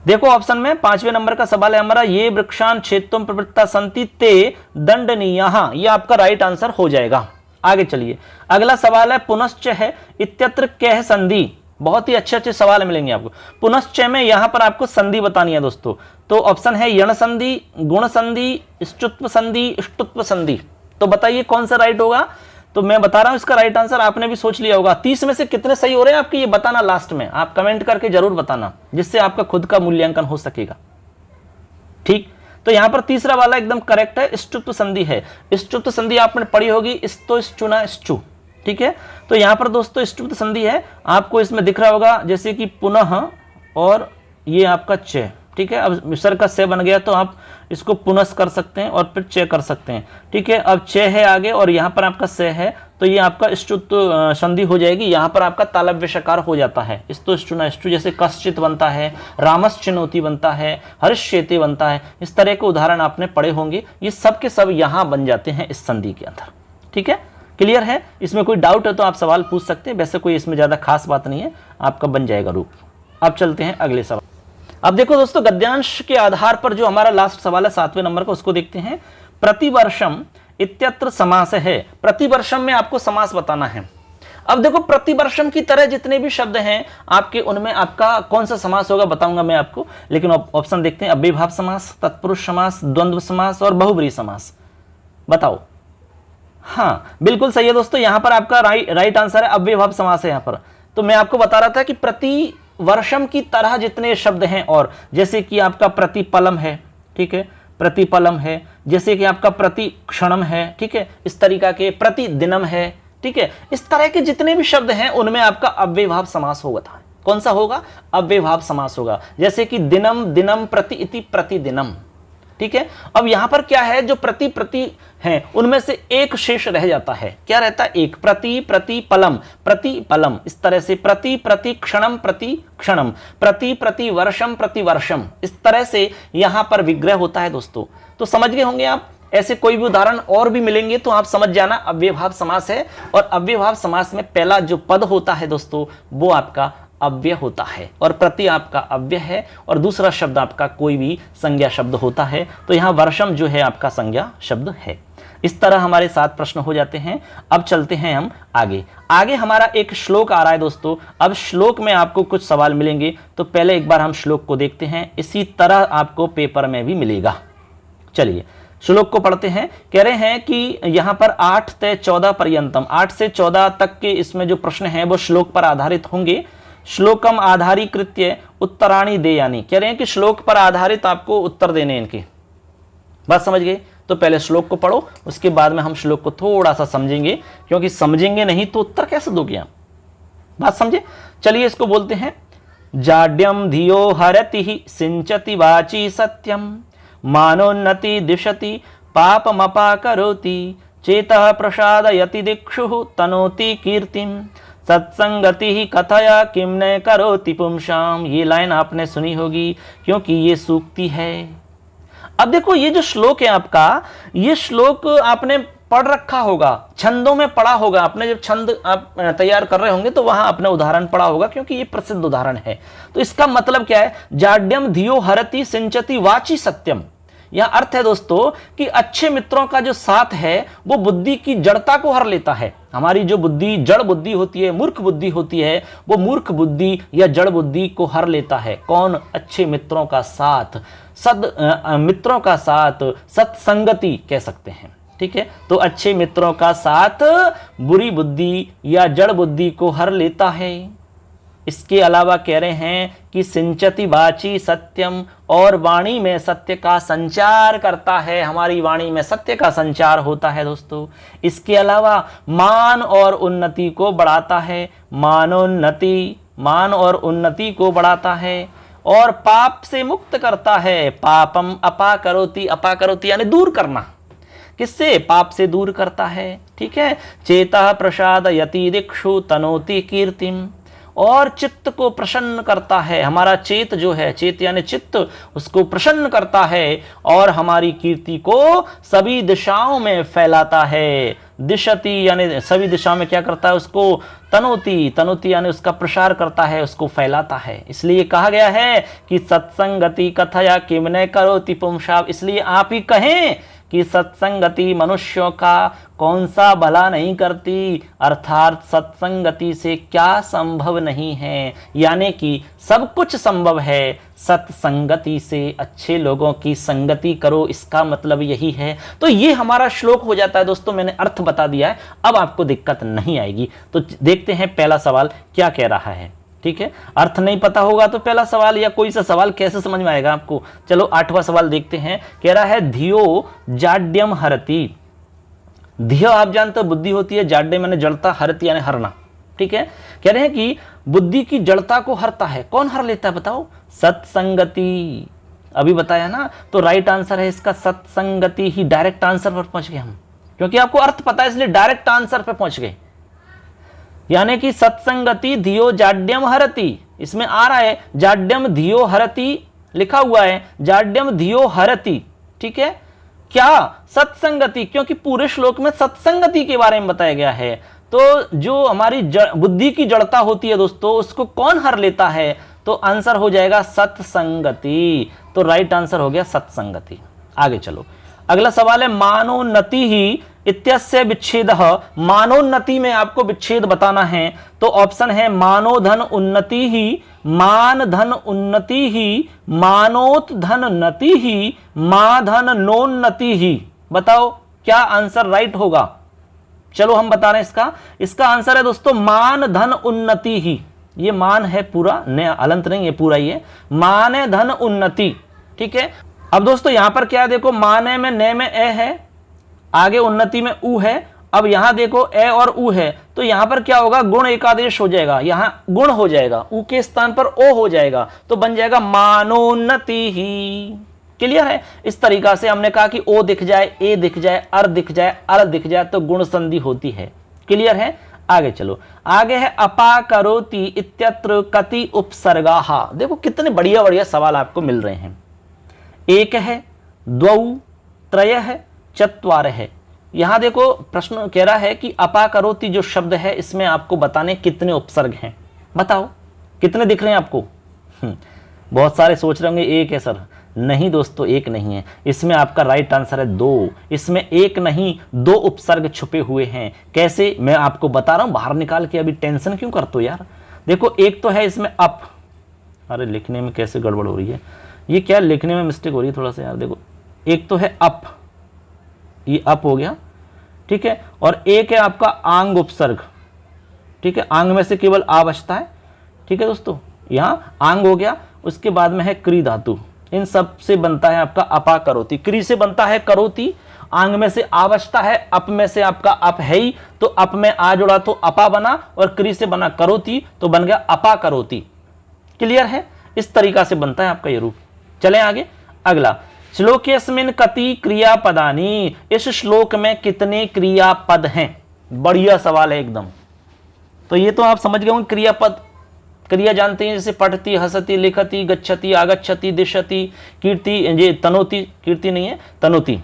देखो ऑप्शन में 5वें नंबर का सवाल है हमारा, ये वृक्षान छेत्तुम प्रवृत्ता सन्ति ते दंडनीयाः, ये आपका राइट आंसर हो जाएगा। आगे चलिए, अगला सवाल है पुनश्च है इत्यत्र कह संधि। बहुत ही अच्छे सवाल मिलेंगे आपको। पुनश्च में यहां पर आपको संधि बतानी है दोस्तों। तो ऑप्शन है यण संधि, गुण संधि, इष्टुत्व संधि, इष्टुत्व संधि। तो बताइए कौन सा राइट होगा? तो मैं बता रहा हूं इसका राइट आंसर, आपने भी सोच लिया होगा। 30 में से कितने सही हो रहे हैं आपके, ये बताना लास्ट में, आप कमेंट करके जरूर बताना, जिससे आपका खुद का मूल्यांकन हो सकेगा। ठीक, तो यहां पर तीसरा वाला एकदम करेक्ट है, इष्टुत्व संधि है। इष्टुत्व संधि आपने पढ़ी होगी, इस्तो इष्टुना इष्टु, ठीक है। तो यहां पर दोस्तों इष्टुत्व संधि है, आपको इसमें दिख रहा होगा जैसे कि पुनः और ये आपका च, ठीक है। अब सर का से बन गया तो आप इसको पुनः कर सकते हैं और फिर चे कर सकते हैं, ठीक है। अब चे है आगे और यहाँ पर आपका से है, तो ये आपका इष्टुत्व संधि हो जाएगी। यहाँ पर आपका तालव्य शकार हो जाता है, इस्तो इष्टुना इष्टु, जैसे कश्चित बनता है, रामश्चिनोति बनता है, हर्ष्येते बनता है। इस तरह के उदाहरण आपने पढ़े होंगे, ये सब के सब यहाँ बन जाते हैं इस संधि के अंदर, ठीक है। क्लियर है? इसमें कोई डाउट है तो आप सवाल पूछ सकते हैं, वैसे कोई इसमें ज्यादा खास बात नहीं है, आपका बन जाएगा रूप। अब चलते हैं अगले सवाल। अब देखो दोस्तों गद्यांश के आधार पर जो हमारा लास्ट सवाल है 7वें नंबर का, उसको देखते हैं। प्रतिवर्षम इत्यत्र समास है। प्रतिवर्षम में आपको समास बताना है। अब देखो प्रतिवर्षम की तरह जितने भी शब्द हैं आपके, उनमें आपका कौन सा समास होगा बताऊंगा मैं आपको, लेकिन ऑप्शन देखते हैं। अव्ययभाव समास, तत्पुरुष समास, द्वंद्व समास और बहुब्रीहि समास। बताओ। हाँ बिल्कुल सही है दोस्तों, यहां पर आपका राइट आंसर है अव्ययभाव समास है यहां पर। तो मैं आपको बता रहा था कि प्रति वर्षम की तरह जितने शब्द हैं, और जैसे कि आपका प्रतिपलम है, ठीक है, प्रतिपलम है, जैसे कि आपका प्रति क्षणम है, ठीक है, इस तरीका के प्रतिदिनम है, ठीक है, इस तरह के जितने भी शब्द हैं उनमें आपका अव्ययभाव समास होगा। कौन सा होगा? अव्ययभाव समास होगा। जैसे कि दिनम, दिनम प्रति इति प्रतिदिनम, ठीक है। अब यहां पर क्या है, जो प्रति प्रति हैं उनमें से एक शेष रह जाता है। क्या रहता है? एक प्रति प्रतिपलम, प्रतिपलम, इस तरह से प्रति प्रति क्षणम, प्रति क्षणम, प्रति प्रति वर्षम, प्रति वर्षम, इस तरह से यहां पर विग्रह होता है दोस्तों। तो समझ गए होंगे आप। ऐसे कोई भी उदाहरण और भी मिलेंगे तो आप समझ जाना अव्ययभाव समास है। और अव्ययभाव समास में पहला जो पद होता है दोस्तों वो आपका अव्यय होता है, और प्रति आपका अव्यय है, और दूसरा शब्द आपका कोई भी संज्ञा शब्द होता है। तो यहां वर्षम जो है आपका संज्ञा शब्द है। इस तरह हमारे 7 प्रश्न हो जाते हैं। अब चलते हैं हम आगे। आगे हमारा एक श्लोक आ रहा है दोस्तों। अब श्लोक में आपको कुछ सवाल मिलेंगे, तो पहले एक बार हम श्लोक को देखते हैं। इसी तरह आपको पेपर में भी मिलेगा। चलिए श्लोक को पढ़ते हैं। कह रहे हैं कि यहां पर 8 से 14 पर्यंतम, 8 से 14 तक के इसमें जो प्रश्न हैं वो श्लोक पर आधारित होंगे। श्लोकम आधारीकृत्य उत्तराणी देयानी, कह रहे हैं कि श्लोक पर आधारित आपको उत्तर देने इनके। बात समझ गए? तो पहले श्लोक को पढ़ो, उसके बाद में हम श्लोक को थोड़ा सा समझेंगे, क्योंकि समझेंगे नहीं तो उत्तर कैसे दोगे आप? बात समझे? चलिए इसको बोलते हैं। जाड्यम धियो हरति सिंचति वाची सत्यम, मानोन्नति दिशति पापमपाकरोति, चेतः प्रसादयति दिक्षु तनोति कीर्तिम, सत्संगति ही कथया किम न करोति पुंसाम। ये लाइन आपने सुनी होगी क्योंकि ये सूक्ति है। अब देखो ये जो श्लोक है आपका, ये श्लोक आपने पढ़ रखा होगा, छंदों में पढ़ा होगा आपने। जब छंद आप तैयार कर रहे होंगे तो वहां आपने उदाहरण पढ़ा होगा, क्योंकि ये प्रसिद्ध उदाहरण है। तो इसका मतलब क्या है? जाड्यम धियो हरति सिंचति वाची सत्यम। यह अर्थ है दोस्तों कि अच्छे मित्रों का जो साथ है वो बुद्धि की जड़ता को हर लेता है। हमारी जो बुद्धि जड़ बुद्धि होती है, मूर्ख बुद्धि होती है, वो मूर्ख बुद्धि या जड़ बुद्धि को हर लेता है। कौन? अच्छे मित्रों का साथ, मित्रों का साथ, सत्संगति कह सकते हैं। ठीक है, तो अच्छे मित्रों का साथ बुरी बुद्धि या जड़ बुद्धि को हर लेता है। इसके अलावा कह रहे हैं कि सिंचति वाची सत्यम, और वाणी में सत्य का संचार करता है। हमारी वाणी में सत्य का संचार होता है दोस्तों। इसके अलावा मान और उन्नति को बढ़ाता है, मानोन्नति, मान और उन्नति को बढ़ाता है। और पाप से मुक्त करता है, पापम अपाकरोति, अपाकरोति यानी दूर करना। किससे? पाप से दूर करता है। ठीक है, चेतः प्रसादयति दिक्षु तनोति कीर्तिम, और चित्त को प्रसन्न करता है। हमारा चेत जो है, चेत यानी चित्त, उसको प्रसन्न करता है और हमारी कीर्ति को सभी दिशाओं में फैलाता है। दिशति यानी सभी दिशाओं में क्या करता है? उसको तनोति, तनोति यानी उसका प्रसार करता है, उसको फैलाता है। इसलिए कहा गया है कि सत्संगति कथया किम न करोति पुंसाम। इसलिए आप ही कहें कि सत्संगति मनुष्यों का कौन सा भला नहीं करती, अर्थात सत्संगति से क्या संभव नहीं है, यानी कि सब कुछ संभव है। सत्संगति से, अच्छे लोगों की संगति करो, इसका मतलब यही है। तो ये हमारा श्लोक हो जाता है दोस्तों। मैंने अर्थ बता दिया है, अब आपको दिक्कत नहीं आएगी। तो देखते हैं पहला सवाल क्या कह रहा है। ठीक है, अर्थ नहीं पता होगा तो पहला सवाल या कोई सा सवाल कैसे समझ में आएगा आपको? चलो 8वां सवाल देखते हैं। कह रहा है धियो जाड्यम हरति। धियो आप जानते हो बुद्धि होती है, जाड्य माने जड़ता, हरति यानी हरना। ठीक है, कह रहे हैं कि बुद्धि की जड़ता को हरता है। कौन हर लेता है बताओ? सत्संगति। अभी बताया ना, तो राइट आंसर है इसका सत्संगति ही। डायरेक्ट आंसर पर पहुंच गए हम, क्योंकि आपको अर्थ पता है इसलिए डायरेक्ट आंसर पे पहुंच गए। यानी कि सत्संगति धियो जाड्यम हरति, इसमें आ रहा है जाड्यम धियो हरति लिखा हुआ है, जाड्यम धियो हरति। ठीक है, क्या? सत्संगति, क्योंकि पूरे श्लोक में सत्संगति के बारे में बताया गया है। तो जो हमारी बुद्धि की जड़ता होती है दोस्तों, उसको कौन हर लेता है? तो आंसर हो जाएगा सत्संगति। तो राइट आंसर हो गया सत्संगति। आगे चलो, अगला सवाल है मानोन्नति ही इत्यस्य विच्छेदः। मानोन्नति में आपको विच्छेद बताना है, तो ऑप्शन है मानोधन उन्नति ही, मान धन उन्नति ही, मानोत धन नति ही, माधन नोन्नति ही। बताओ क्या आंसर राइट होगा? चलो हम बता रहे हैं इसका आंसर है दोस्तों मान धन उन्नति ही। ये मान है पूरा, नया अलंत नहीं है, पूरा ही है। मान धन उन्नति। ठीक है, अब दोस्तों यहां पर क्या है? देखो माने में न में ए है, आगे उन्नति में उ है। अब यहां देखो ए और उ है, तो यहां पर क्या होगा? गुण एकादेश हो जाएगा, यहां गुण हो जाएगा, उ के स्थान पर ओ हो जाएगा, तो बन जाएगा मानोन्नति ही। क्लियर है। इस तरीका से हमने कहा कि ओ दिख जाए, ए दिख जाए, अर दिख जाए, अर दिख जाए तो गुण संधि होती है। क्लियर है। आगे चलो, आगे है अपाकरोति इत्यत्र कति उपसर्गाः। देखो कितने बढ़िया बढ़िया सवाल आपको मिल रहे हैं। एक है, द्वौ, त्रय है, चत्वार है। यहां देखो प्रश्न कह रहा है कि अपाकरोति जो शब्द है इसमें आपको बताने कितने उपसर्ग हैं, बताओ कितने दिख रहे हैं आपको। बहुत सारे सोच रहे होंगे एक है सर। नहीं दोस्तों, एक नहीं है, इसमें आपका राइट आंसर है 2। इसमें एक नहीं 2 उपसर्ग छुपे हुए हैं। कैसे, मैं आपको बता रहा हूं, बाहर निकाल के। अभी टेंशन क्यों करते हो यार। देखो एक तो है इसमें अप, अरे लिखने में कैसे गड़बड़ हो रही है, ये क्या लिखने में मिस्टेक हो रही है थोड़ा सा यार। देखो एक तो है अप, ये अप हो गया, ठीक है। और एक है आपका आंग उपसर्ग, ठीक है। आंग में से केवल आ बचता है, ठीक है दोस्तों। यहां आंग हो गया, उसके बाद में है क्री धातु। इन सब से बनता है आपका अपाकरोति। क्री से बनता है करोति, आंग में से आ बचता है, अप में से आपका अप है ही, तो अप में आ जुड़ा तो अपा बना, और क्री से बना करोति तो बन गया अपाकरोति। क्लियर है। इस तरीका से बनता है आपका ये रूप। चलें आगे। अगला, श्लोकेस्मिन् कति क्रियापदानि। इस श्लोक में कितने क्रियापद हैं। बढ़िया सवाल है एकदम। तो ये तो आप समझ गए होंगे क्रियापद। क्रिया जानते हैं, जैसे पठती, हसती, लिखती, गच्छति, आगच्छति, दिशति, कीर्ति, ये तनोति, कीर्ति नहीं है तनोति,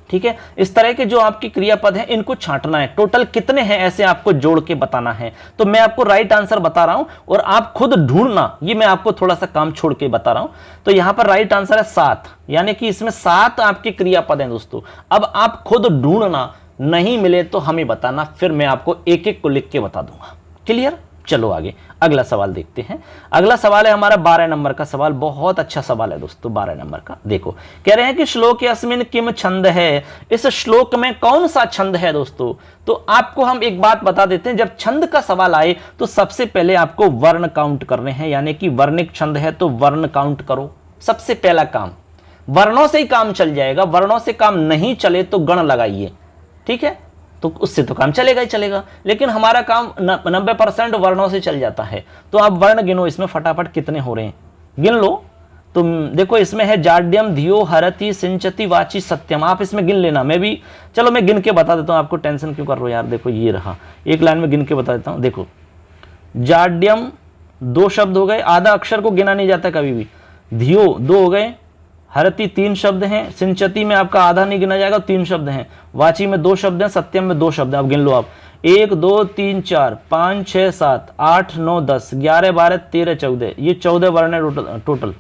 ठीक है। इस तरह के जो आपके क्रियापद हैं इनको छांटना है। टोटल कितने हैं ऐसे आपको जोड़ के बताना है। तो मैं आपको राइट आंसर बता रहा हूं और आप खुद ढूंढना, ये मैं आपको थोड़ा सा काम छोड़ के बता रहा हूं। तो यहां पर राइट आंसर है 7, यानी कि इसमें 7 आपके क्रियापद हैं दोस्तों। अब आप खुद ढूंढना, नहीं मिले तो हमें बताना, फिर मैं आपको एक एक को लिख के बता दूंगा। क्लियर। चलो आगे अगला सवाल देखते हैं। अगला सवाल है हमारा 12 नंबर का सवाल। बहुत अच्छा सवाल है दोस्तों 12 नंबर का। देखो कह रहे हैं कि श्लोक अस्मिन् किम छंद है। इस श्लोक में कौन सा छंद है दोस्तों। तो आपको हम एक बात बता देते हैं, जब छंद का सवाल आए तो सबसे पहले आपको वर्ण काउंट करने हैं, यानी कि वर्णिक छंद है तो वर्ण काउंट करो। सबसे पहला काम, वर्णों से ही काम चल जाएगा। वर्णों से काम नहीं चले तो गण लगाइए, ठीक है। तो उससे तो काम चलेगा ही चलेगा, लेकिन हमारा काम 90% वर्णों से चल जाता है। तो आप वर्ण गिनो, इसमें फटाफट कितने हो रहे हैं गिन लो। तो देखो इसमें है जाड्यम, धियो, हरति, सिंचति, वाची, सत्यम। आप इसमें गिन लेना, मैं भी चलो मैं गिन के बता देता हूं आपको। टेंशन क्यों कर रहे हो यार। देखो ये रहा, एक लाइन में गिन के बता देता हूं। देखो जाड्यम 2 शब्द हो गए, आधा अक्षर को गिना नहीं जाता कभी भी। धियो 2 हो गए, हरति 3 शब्द हैं, सिंचति में आपका आधा नहीं गिना जाएगा, 3 शब्द हैं, वाची में 2 शब्द हैं, सत्यम में 2 शब्द हैं। अब गिन लो आप, 1 2 3 4 5 6 7 8 9 10 11 12 13 14, ये 14 वर्ण है टोटल।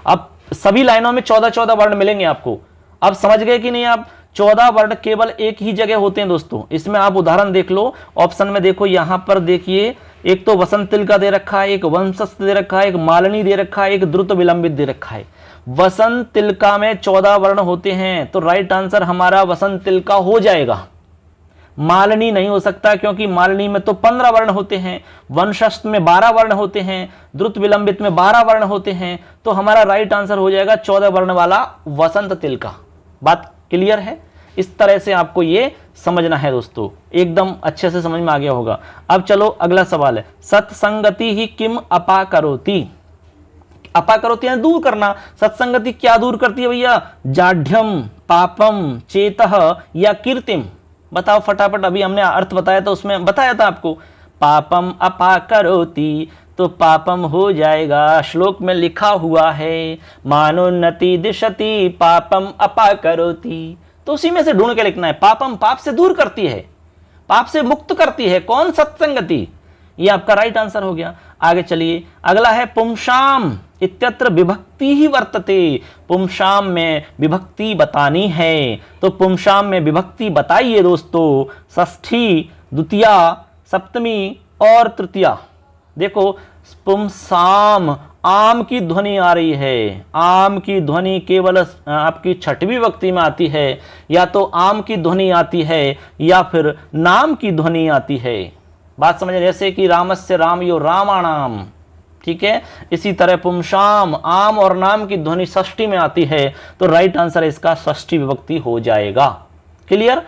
अब सभी लाइनों में 14 वर्ण मिलेंगे आपको। अब समझ गए कि नहीं आप। 14 वर्ण केवल एक ही जगह होते हैं दोस्तों। इसमें आप उदाहरण देख लो, ऑप्शन में देखो, यहां पर देखिए, एक तो वसंत तिलका दे रखा है, एक वंशस्थ दे रखा है, एक मालनी दे रखा है, एक द्रुत विलंबित दे रखा है। वसंत तिलका में 14 वर्ण होते हैं, तो राइट आंसर हमारा वसंत तिलका हो जाएगा। मालनी नहीं हो सकता, क्योंकि मालनी में तो 15 वर्ण होते हैं, वंशस्थ में 12 वर्ण होते हैं, द्रुत विलंबित में 12 वर्ण होते हैं। तो हमारा राइट आंसर हो जाएगा 14 वर्ण वाला वसंत तिलका। बात क्लियर है। इस तरह से आपको ये समझना है दोस्तों, एकदम अच्छे से समझ में आ गया होगा। अब चलो अगला सवाल है, सत्संगति ही किम अपाकरोति। अपाकरोति यानी दूर करना। सत्संगति क्या दूर करती है भैया। जाढ्यम, पापम, चेतः या कीर्तिम। बताओ फटाफट। अभी हमने अर्थ बताया था, उसमें बताया था आपको। पापम अपाकरोति, तो पापम हो जाएगा। श्लोक में लिखा हुआ है मानोन्नति दिशति पापम अपाकरोति, तो उसी में से ढूंढ के लिखना है। पापम पाप से दूर करती है, पाप से मुक्त करती है। कौन। सत्संगति। ये आपका राइट आंसर हो गया। आगे चलिए, अगला है पुंसाम इत्यत्र विभक्ति ही वर्तते। पुंसाम में विभक्ति बतानी है, तो पुंसाम में विभक्ति बताइए दोस्तों। षष्ठी, द्वितीया, सप्तमी और तृतीया। देखो पुंसाम, आम की ध्वनि आ रही है। आम की ध्वनि केवल आपकी छठवीं विभक्ति में आती है, या तो आम की ध्वनि आती है या फिर नाम की ध्वनि आती है। बात समझ, जैसे कि रामस्य रामयो रामाणाम, ठीक है। इसी तरह पुंसाम, आम और नाम की ध्वनि षष्ठी में आती है, तो राइट आंसर इसका षष्ठी विभक्ति हो जाएगा। क्लियर।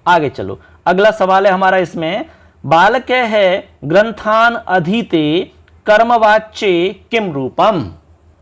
आगे चलो, अगला सवाल है हमारा इसमें, बालक है ग्रंथान अधीते कर्मवाच्ये किम रूपम।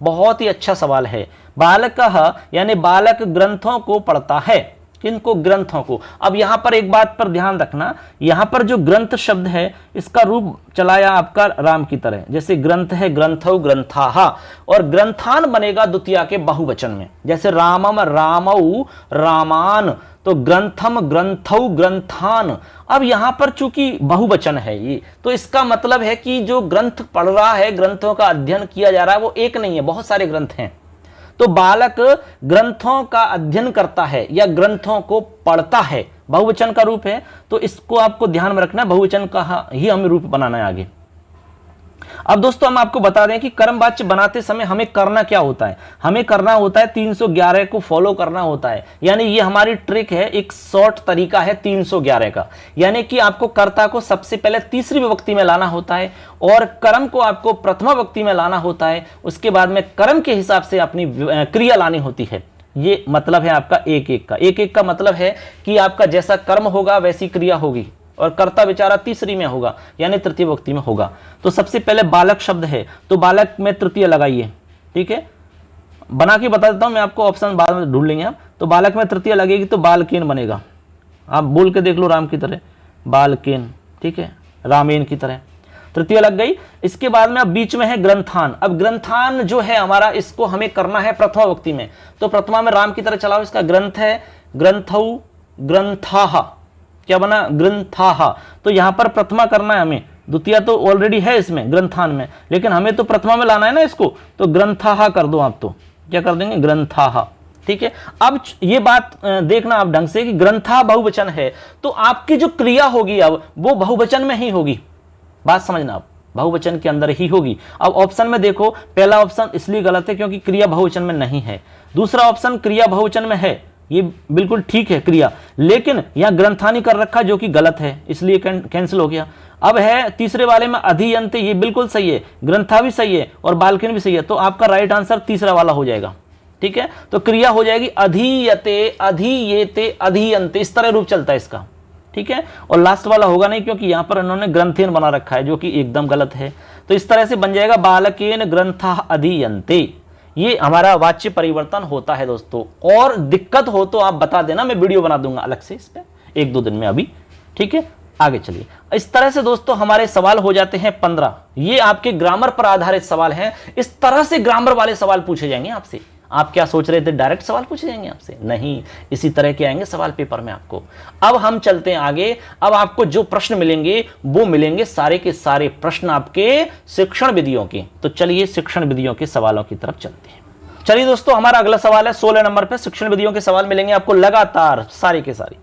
बहुत ही अच्छा सवाल है। बालकः यानी बालक ग्रंथों को पढ़ता है। किनको? ग्रंथों को। अब यहां पर एक बात पर ध्यान रखना, यहां पर जो ग्रंथ शब्द है इसका रूप चलाया आपका राम की तरह, जैसे ग्रंथ है ग्रंथौ ग्रंथाः, और ग्रंथान बनेगा द्वितीया के बहुवचन में, जैसे रामम रामौ रामान, तो ग्रंथम ग्रंथौ ग्रंथान। अब यहां पर चूंकि बहुवचन है ये, तो इसका मतलब है कि जो ग्रंथ पढ़ रहा है, ग्रंथों का अध्ययन किया जा रहा है, वो एक नहीं है, बहुत सारे ग्रंथ हैं। तो बालक ग्रंथों का अध्ययन करता है या ग्रंथों को पढ़ता है, बहुवचन का रूप है, तो इसको आपको ध्यान में रखना, बहुवचन का ही हमें रूप बनाना है आगे। अब दोस्तों हम आपको बता दें कि कर्मवाच्य बनाते समय हमें करना क्या होता है। हमें करना होता है 311 को फॉलो करना होता है, यानी ये हमारी ट्रिक है, एक शॉर्ट तरीका है 311 का। यानी कि आपको कर्ता को सबसे पहले तीसरी विभक्ति में लाना होता है और कर्म को आपको प्रथमा विभक्ति में लाना होता है, उसके बाद में कर्म के हिसाब से अपनी क्रिया लानी होती है। ये मतलब है आपका एक एक का। एक एक का मतलब है कि आपका जैसा कर्म होगा वैसी क्रिया होगी, और कर्ता बेचारा तीसरी में होगा यानी तृतीय विभक्ति में होगा। तो सबसे पहले बालक शब्द है, तो बालक में तृतीय लगाइए, ठीक है, बना के बता देता हूं मैं आपको, ऑप्शन बाद में ढूंढ लेंगे आप। तो बालक में तृतीय लगेगी तो बालकेन बनेगा, आप बोल के देख लो राम की तरह, बालकेन, ठीक है, रामेन की तरह, तृतीय लग गई। इसके बाद में अब बीच में है ग्रंथान। अब ग्रंथान जो है हमारा, इसको हमें करना है प्रथमा विभक्ति में, तो प्रथमा में राम की तरह चलाओ, इसका ग्रंथ है ग्रंथौ ग्रंथाः, क्या बना? ग्रंथाः। तो यहां पर प्रथमा करना है हमें, द्वितीय तो ऑलरेडी है इसमें ग्रंथान में, लेकिन हमें तो प्रथमा में लाना है ना इसको, तो ग्रंथाः कर दो आप, तो क्या कर देंगे? ग्रंथाः, ठीक है। अब ये बात देखना आप ढंग से कि ग्रंथा बहुवचन है, तो आपकी जो क्रिया होगी अब वो बहुवचन में ही होगी, बात समझना आप, बहुवचन के अंदर ही होगी। अब ऑप्शन में देखो, पहला ऑप्शन इसलिए गलत है क्योंकि क्रिया बहुवचन में नहीं है, दूसरा ऑप्शन क्रिया बहुवचन में है, ये बिल्कुल ठीक है क्रिया, लेकिन यहां ग्रंथानी कर रखा जो कि गलत है, इसलिए कैंसिल हो गया। अब है तीसरे वाले में अधियंते, ये बिल्कुल सही है, ग्रंथा भी सही है और बालकिन भी सही है, तो आपका राइट आंसर तीसरा वाला हो जाएगा, ठीक है। तो क्रिया हो जाएगी अधियते अधियेते अधियंते, इस तरह रूप चलता है इसका, ठीक है। और लास्ट वाला होगा नहीं क्योंकि यहां पर इन्होंने ग्रंथेन बना रखा है जो कि एकदम गलत है। तो इस तरह से बन जाएगा बालकेन ग्रंथा अधियंते। ये हमारा वाच्य परिवर्तन होता है दोस्तों, और दिक्कत हो तो आप बता देना, मैं वीडियो बना दूंगा अलग से इस पे 1-2 दिन में अभी, ठीक है। आगे चलिए, इस तरह से दोस्तों हमारे सवाल हो जाते हैं 15। ये आपके ग्रामर पर आधारित सवाल हैं, इस तरह से ग्रामर वाले सवाल पूछे जाएंगे आपसे। आप क्या सोच रहे थे डायरेक्ट सवाल पूछे जाएंगे आपसे? नहीं, इसी तरह के आएंगे सवाल पेपर में आपको। अब हम चलते हैं आगे। अब आपको जो प्रश्न मिलेंगे वो मिलेंगे सारे के सारे प्रश्न आपके शिक्षण विधियों के। तो चलिए शिक्षण विधियों के सवालों की तरफ चलते हैं। चलिए दोस्तों, हमारा अगला सवाल है 16 नंबर पे। शिक्षण विधियों के सवाल मिलेंगे आपको लगातार सारे के सारे।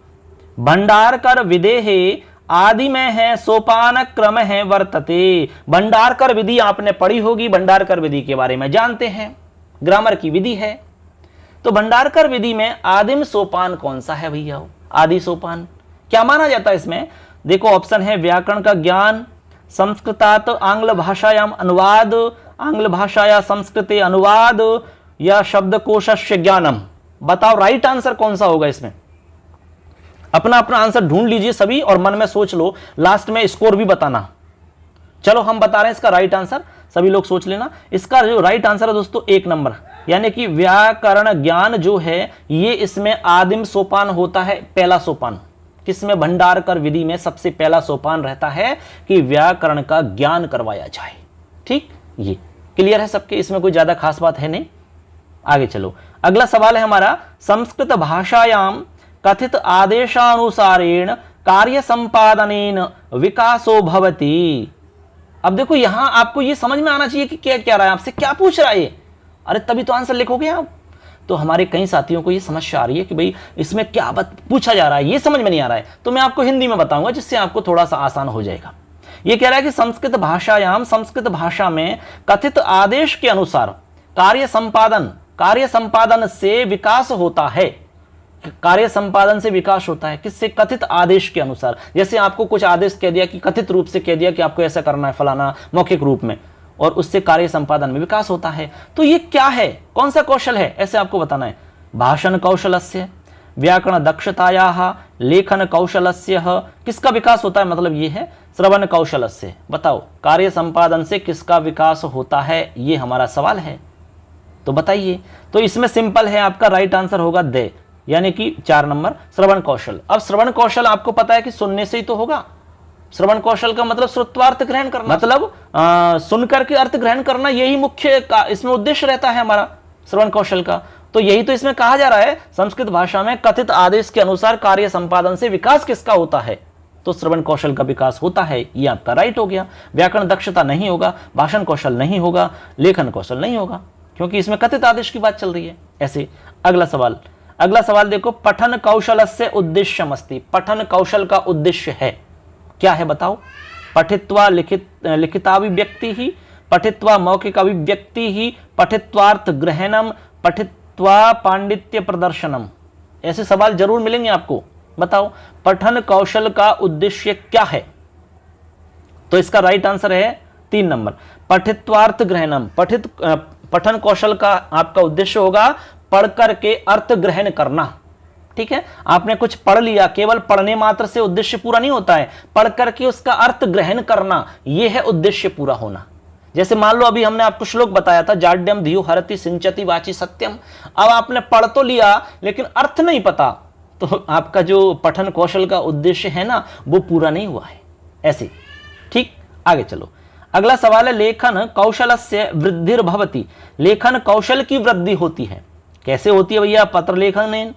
भंडारकर विधेहे आदि में है, सोपान क्रम है वर्तते। भंडारकर विधि आपने पढ़ी होगी, भंडारकर विधि के बारे में जानते हैं, ग्रामर की विधि है। तो भंडारकर विधि में आदिम सोपान कौन सा है भैया? आदि सोपान क्या माना जाता है इसमें? देखो ऑप्शन है व्याकरण का ज्ञान, संस्कृतात आंग्ल भाषायाम अनुवाद, आंग्ल भाषा या संस्कृते अनुवाद, या शब्दकोशस्य ज्ञानम। बताओ राइट आंसर कौन सा होगा इसमें? अपना अपना आंसर ढूंढ लीजिए सभी और मन में सोच लो, लास्ट में स्कोर भी बताना। चलो हम बता रहे हैं इसका राइट आंसर, सभी लोग सोच लेना। इसका जो राइट आंसर है दोस्तों 1 नंबर, यानी कि व्याकरण ज्ञान जो है ये इसमें आदिम सोपान होता है, पहला सोपान। किसमें? भंडारकर विधि में सबसे पहला सोपान रहता है कि व्याकरण का ज्ञान करवाया जाए। ठीक, ये क्लियर है सबके, इसमें कोई ज्यादा खास बात है नहीं। आगे चलो, अगला सवाल है हमारा, संस्कृत भाषायाम कथित आदेशानुसारेण कार्य संपादनेन विकासो भवति। अब देखो यहां आपको ये समझ में आना चाहिए कि क्या क्या रहा है, आपसे क्या पूछ रहा है ये, अरे तभी तो आंसर लिखोगे आप। तो हमारे कई साथियों को ये समस्या आ रही है कि भाई इसमें क्या पूछा जा रहा है, ये समझ में नहीं आ रहा है, तो मैं आपको हिंदी में बताऊंगा जिससे आपको थोड़ा सा आसान हो जाएगा। ये कह रहा है कि संस्कृत भाषायाम, संस्कृत भाषा में कथित आदेश के अनुसार कार्य संपादन से विकास होता है। कार्य संपादन से विकास होता है किससे? कथित आदेश के अनुसार। जैसे आपको कुछ आदेश कह दिया कि कथित रूप से कह दिया कि आपको ऐसा करना है फलाना मौखिक रूप में, और उससे कार्य संपादन में विकास होता है। तो ये क्या है, कौन सा कौशल है, ऐसे आपको बताना है। भाषण कौशलस्य, व्याकरण दक्षतायाः, लेखन कौशलस्य। किसका विकास होता है? मतलब ये है श्रवण कौशलस्य। बताओ कार्य संपादन से किसका विकास होता है, ये हमारा सवाल है। तो बताइए। तो इसमें सिंपल है, आपका राइट आंसर होगा दे, यानी कि 4 नंबर श्रवण कौशल। अब श्रवण कौशल आपको पता है कि सुनने से ही तो होगा। श्रवण कौशल का मतलब श्रुत्वार्थ ग्रहण करना, मतलब सुनकर के अर्थ ग्रहण करना, यही मुख्य इसमें उद्देश्य रहता है हमारा श्रवण कौशल का। तो यही तो इसमें कहा जा रहा है, संस्कृत भाषा में कथित आदेश के अनुसार कार्य संपादन से विकास किसका होता है, तो श्रवण कौशल का विकास होता है। ये आपका राइट हो गया। व्याकरण दक्षता नहीं होगा, भाषण कौशल नहीं होगा, लेखन कौशल नहीं होगा, क्योंकि इसमें कथित आदेश की बात चल रही है। ऐसे अगला सवाल देखो, पठन कौशलस्य उद्देश्यमस्ति। पठन कौशल का उद्देश्य है क्या है, बताओ। पठित्वा लिखिताभिव्यक्ति ही, पठित्वा मौखिक अभिव्यक्ति ही, पठित्वार्थ ग्रहणम, पठित्वा पांडित्य प्रदर्शनम। ऐसे सवाल जरूर मिलेंगे आपको। बताओ पठन कौशल का उद्देश्य क्या है, तो इसका राइट आंसर है 3 नंबर पठित्वार्थ ग्रहणम। पठन कौशल का आपका उद्देश्य होगा पढ़ करके अर्थ ग्रहण करना। ठीक है, आपने कुछ पढ़ लिया, केवल पढ़ने मात्र से उद्देश्य पूरा नहीं होता है, पढ़ करके उसका अर्थ ग्रहण करना, यह है उद्देश्य पूरा होना। जैसे मान लो अभी हमने आपको श्लोक बताया था, जाड्यम धियो हरति सिंचति वाची सत्यम। अब आपने पढ़ तो लिया लेकिन अर्थ नहीं पता, तो आपका जो पठन कौशल का उद्देश्य है ना, वो पूरा नहीं हुआ है। ऐसे ठीक, आगे चलो। अगला सवाल है, लेखन कौशलस्य वृद्धिर्भवति। लेखन कौशल की वृद्धि होती है, कैसे होती है भैया? पत्र लेखनेन,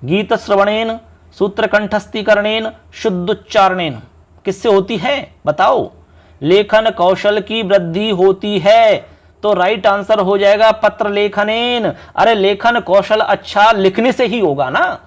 गीत श्रवणेन, सूत्र कंठस्थीकरणेन, शुद्धोच्चारणेन। किससे होती है बताओ? लेखन कौशल की वृद्धि होती है, तो राइट आंसर हो जाएगा पत्र लेखनेन। अरे लेखन कौशल अच्छा लिखने से ही होगा ना।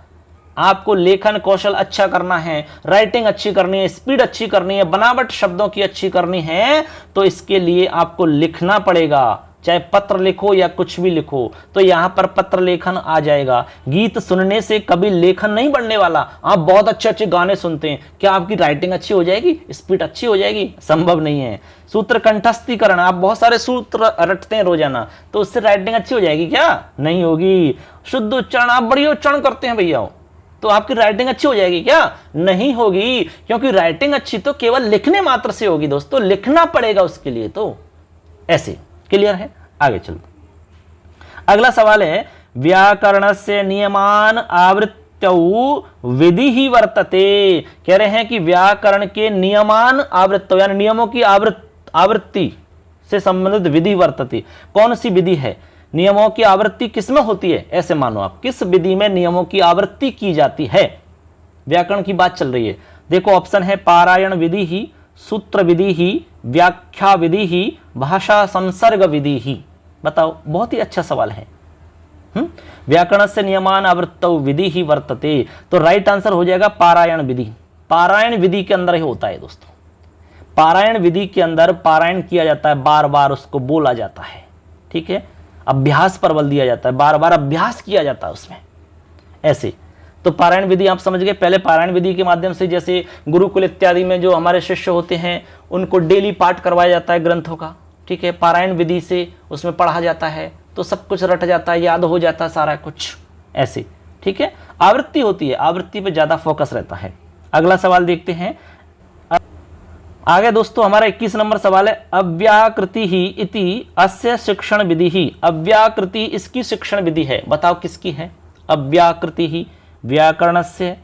आपको लेखन कौशल अच्छा करना है, राइटिंग अच्छी करनी है, स्पीड अच्छी करनी है, बनावट शब्दों की अच्छी करनी है, तो इसके लिए आपको लिखना पड़ेगा। चाहे पत्र लिखो या कुछ भी लिखो, तो यहां पर पत्र लेखन आ जाएगा। गीत सुनने से कभी लेखन नहीं बढ़ने वाला। आप बहुत अच्छे अच्छे गाने सुनते हैं, क्या आपकी राइटिंग अच्छी हो जाएगी, स्पीड अच्छी हो जाएगी? संभव नहीं है। सूत्र कंठस्थीकरण, आप बहुत सारे सूत्र रटते हैं रोजाना, तो उससे राइटिंग अच्छी हो जाएगी क्या? नहीं होगी। शुद्ध उच्चारण, आप बढ़िया उच्चारण करते हैं भैया, तो आपकी राइटिंग अच्छी हो जाएगी क्या? नहीं होगी, क्योंकि राइटिंग अच्छी तो केवल लिखने मात्र से होगी दोस्तों, लिखना पड़ेगा उसके लिए। तो ऐसे क्लियर है? आगे चलो। अगला सवाल है, व्याकरणस्य नियमान आवृत्तौ विधि ही वर्तते। कह रहे हैं कि व्याकरण के नियमान आवृत्तौ, यानी नियमों की आवृत्ति से संबंधित विधि वर्तते। कौन सी विधि है? नियमों की आवृत्ति किसमें होती है? ऐसे मानो आप, किस विधि में नियमों की आवृत्ति की जाती है? व्याकरण की बात चल रही है। देखो ऑप्शन है, पारायण विधि ही, सूत्र विधि ही, व्याख्या विधि ही, भाषा संसर्ग विधि ही। बताओ, बहुत ही अच्छा सवाल है। व्याकरण से नियमान आवृत्तौ विधि ही वर्तते, तो राइट आंसर हो जाएगा पारायण विधि। पारायण विधि के अंदर ही होता है दोस्तों। पारायण विधि के अंदर पारायण किया जाता है, बार बार उसको बोला जाता है। ठीक है, अभ्यास पर बल दिया जाता है, बार बार अभ्यास किया जाता है उसमें। ऐसे तो पारायण विधि आप समझ गए। पहले पारायण विधि के माध्यम से, जैसे गुरुकुल इत्यादि में जो हमारे शिष्य होते हैं, उनको डेली पाठ करवाया जाता है ग्रंथों का। ठीक है, पारायण विधि से उसमें पढ़ा जाता है, तो सब कुछ रट जाता है, याद हो जाता है सारा कुछ। ऐसे ठीक है, आवृत्ति होती है, आवृत्ति पे ज्यादा फोकस रहता है। अगला सवाल देखते हैं आगे दोस्तों। हमारा 21 नंबर सवाल है, अव्याकृति ही इति अस्य शिक्षण विधि ही। अव्याकृति इसकी शिक्षण विधि है, बताओ किसकी है? अव्याकृति ही व्याकरणस्य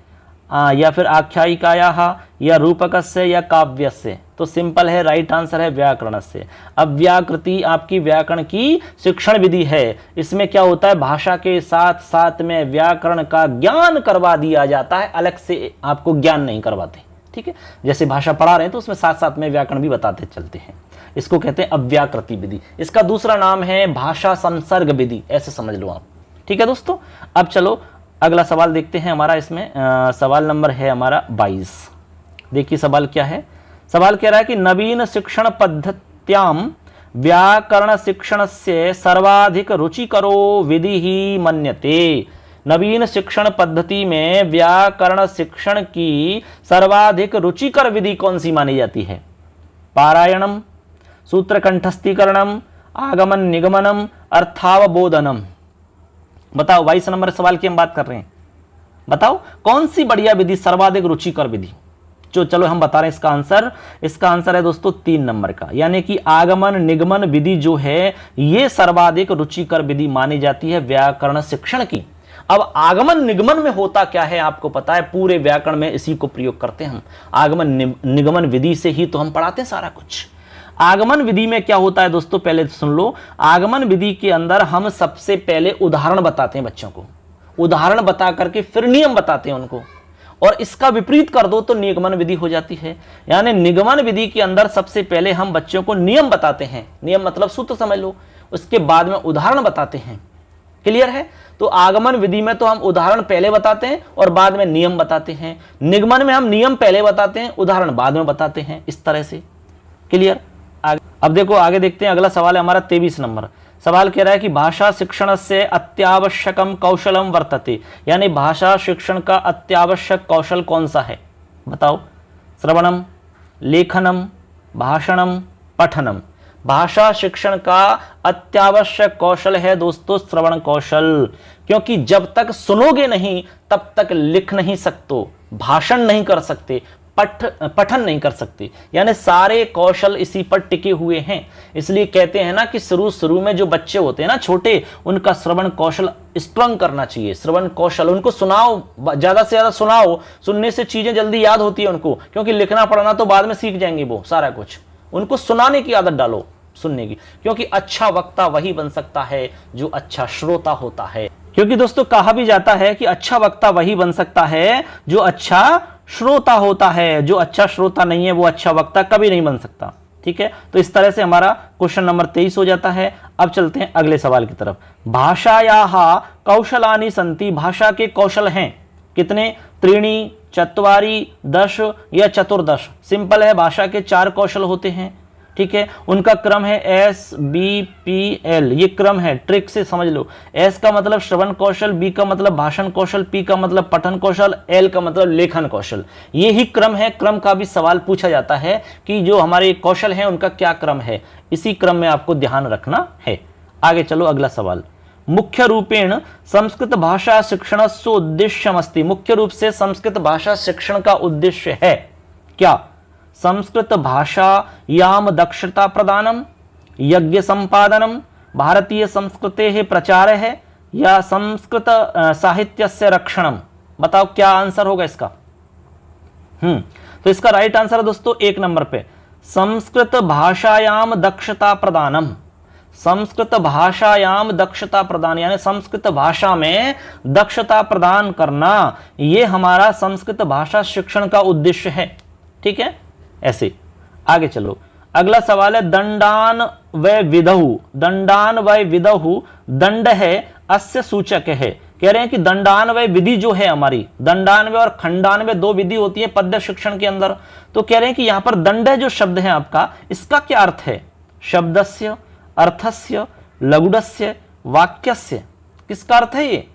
या फिर आख्यायिकायाः या रूपकस्य या काव्यस्य। तो सिंपल है, राइट आंसर है व्याकरणस्य। अव्याकृति आपकी व्याकरण की शिक्षण विधि है। इसमें क्या होता है, भाषा के साथ साथ में व्याकरण का ज्ञान करवा दिया जाता है, अलग से आपको ज्ञान नहीं करवाते। ठीक है, जैसे भाषा पढ़ा रहे हैं तो उसमें साथ साथ में व्याकरण भी बताते चलते हैं। इसको कहते हैं अव्याकृति विधि। इसका दूसरा नाम है भाषा संसर्ग विधि, ऐसे समझ लो आप। ठीक है दोस्तों, अब चलो अगला सवाल देखते हैं। हमारा इसमें सवाल नंबर है हमारा 22। देखिए सवाल क्या है। सवाल कह रहा है कि नवीन शिक्षण पद्धत्याम व्याकरण शिक्षणस्य सर्वाधिक रुचिकरो विधि ही मन्यते। नवीन शिक्षण पद्धति में व्याकरण शिक्षण की सर्वाधिक रुचिकर विधि कौन सी मानी जाती है? पारायणम, सूत्र कंठस्थीकरणम, आगमन निगमनम, अर्थावबोधनम। बताओ, 22 नंबर सवाल की हम बात कर रहे हैं। बताओ कौन सी बढ़िया विधि, सर्वाधिक रुचिकर विधि? चलो हम बता रहे हैं इसका आंसर। इसका आंसर है दोस्तों 3 नंबर का, यानी कि आगमन निगमन विधि जो है ये सर्वाधिक रुचिकर विधि मानी जाती है व्याकरण शिक्षण की। अब आगमन निगमन में होता क्या है आपको पता है, पूरे व्याकरण में इसी को प्रयोग करते हैं हम। आगमन निगमन विधि से ही तो हम पढ़ाते हैं सारा कुछ। आगमन विधि में क्या होता है दोस्तों, पहले सुन लो। आगमन विधि के अंदर हम सबसे पहले उदाहरण बताते हैं बच्चों को, उदाहरण बता करके फिर नियम बताते हैं उनको, और इसका विपरीत कर दो तो निगमन विधि हो जाती है। यानी निगमन विधि के अंदर सबसे पहले हम बच्चों को नियम बताते हैं, नियम मतलब सूत्र समझ लो, उसके बाद में उदाहरण बताते हैं। क्लियर है? तो आगमन विधि में तो हम उदाहरण पहले बताते हैं और बाद में नियम बताते हैं। निगमन में हम नियम पहले बताते हैं, उदाहरण बाद में बताते हैं, इस तरह से। क्लियर? अब देखो आगे देखते हैं, अगला सवाल है हमारा 23 नंबर। सवाल कह रहा है कि भाषा शिक्षण से अत्यावश्यकम कौशलम वर्तते, यानी भाषा शिक्षण का अत्यावश्यक कौशल कौन सा है, बताओ। श्रवणम, लेखनम, भाषणम, पठनम। भाषा शिक्षण का अत्यावश्यक कौशल है दोस्तों श्रवण कौशल, क्योंकि जब तक सुनोगे नहीं तब तक लिख नहीं सकते, भाषण नहीं कर सकते, पठन नहीं कर सकते। यानी सारे कौशल इसी पर टिके हुए हैं। इसलिए कहते हैं ना कि शुरू में जो बच्चे होते हैं ना छोटे, उनका श्रवण कौशल स्ट्रांग करना चाहिए। श्रवण कौशल, उनको सुनाओ, ज्यादा से ज्यादा सुनाओ, सुनने से चीजें जल्दी याद होती है उनको, क्योंकि लिखना पढ़ना तो बाद में सीख जाएंगे वो सारा कुछ। उनको सुनाने की आदत डालो, सुनने की, क्योंकि अच्छा वक्ता वही बन सकता है जो अच्छा श्रोता होता है। क्योंकि दोस्तों कहा भी जाता है कि अच्छा वक्ता वही बन सकता है जो अच्छा श्रोता होता है, जो अच्छा श्रोता नहीं है वो अच्छा वक्ता कभी नहीं बन सकता। ठीक है, तो इस तरह से हमारा क्वेश्चन नंबर 23 हो जाता है। अब चलते हैं अगले सवाल की तरफ। भाषायाः कौशलानि सन्ति, भाषा के कौशल हैं कितने, त्रीणि, चत्वारि, 10 या चतुर्दश। सिंपल है, भाषा के 4 कौशल होते हैं। ठीक है, उनका क्रम है SBPL, ये क्रम है, ट्रिक से समझ लो। S का मतलब श्रवण कौशल, B का मतलब भाषण कौशल, P का मतलब पठन कौशल, L का मतलब लेखन कौशल। ये ही क्रम है। क्रम का भी सवाल पूछा जाता है कि जो हमारे कौशल हैं उनका क्या क्रम है, इसी क्रम में आपको ध्यान रखना है। आगे चलो, अगला सवाल। मुख्य रूपेण संस्कृत भाषा शिक्षणस्य उद्देश्यमस्ति, मुख्य रूप से संस्कृत भाषा शिक्षण का उद्देश्य है क्या, संस्कृत भाषायाम दक्षता प्रदानम, यज्ञ संपादनम, भारतीय संस्कृतेः प्रचार है, या संस्कृत साहित्यस्य रक्षणम। बताओ क्या आंसर होगा इसका। तो इसका राइट आंसर है दोस्तों 1 नंबर पे, संस्कृत भाषायाम दक्षता प्रदानम। संस्कृत भाषायाम दक्षता प्रदान, यानी संस्कृत भाषा में दक्षता प्रदान करना, ये हमारा संस्कृत भाषा शिक्षण का उद्देश्य है। ठीक है, ऐसे आगे चलो। अगला सवाल है दंडान व विधहु, दंडान व विधहु, दंड है अस्य सूचक है। कह रहे हैं कि दंडान व विधि जो है हमारी, दंडान व और खंडान व 2 विधि होती है पद्य शिक्षण के अंदर। तो कह रहे हैं कि यहां पर दंड जो शब्द है आपका, इसका क्या अर्थ है, शब्दस्य, अर्थस्य, लघुडस्य, वाक्यस्य, किसका अर्थ है ये,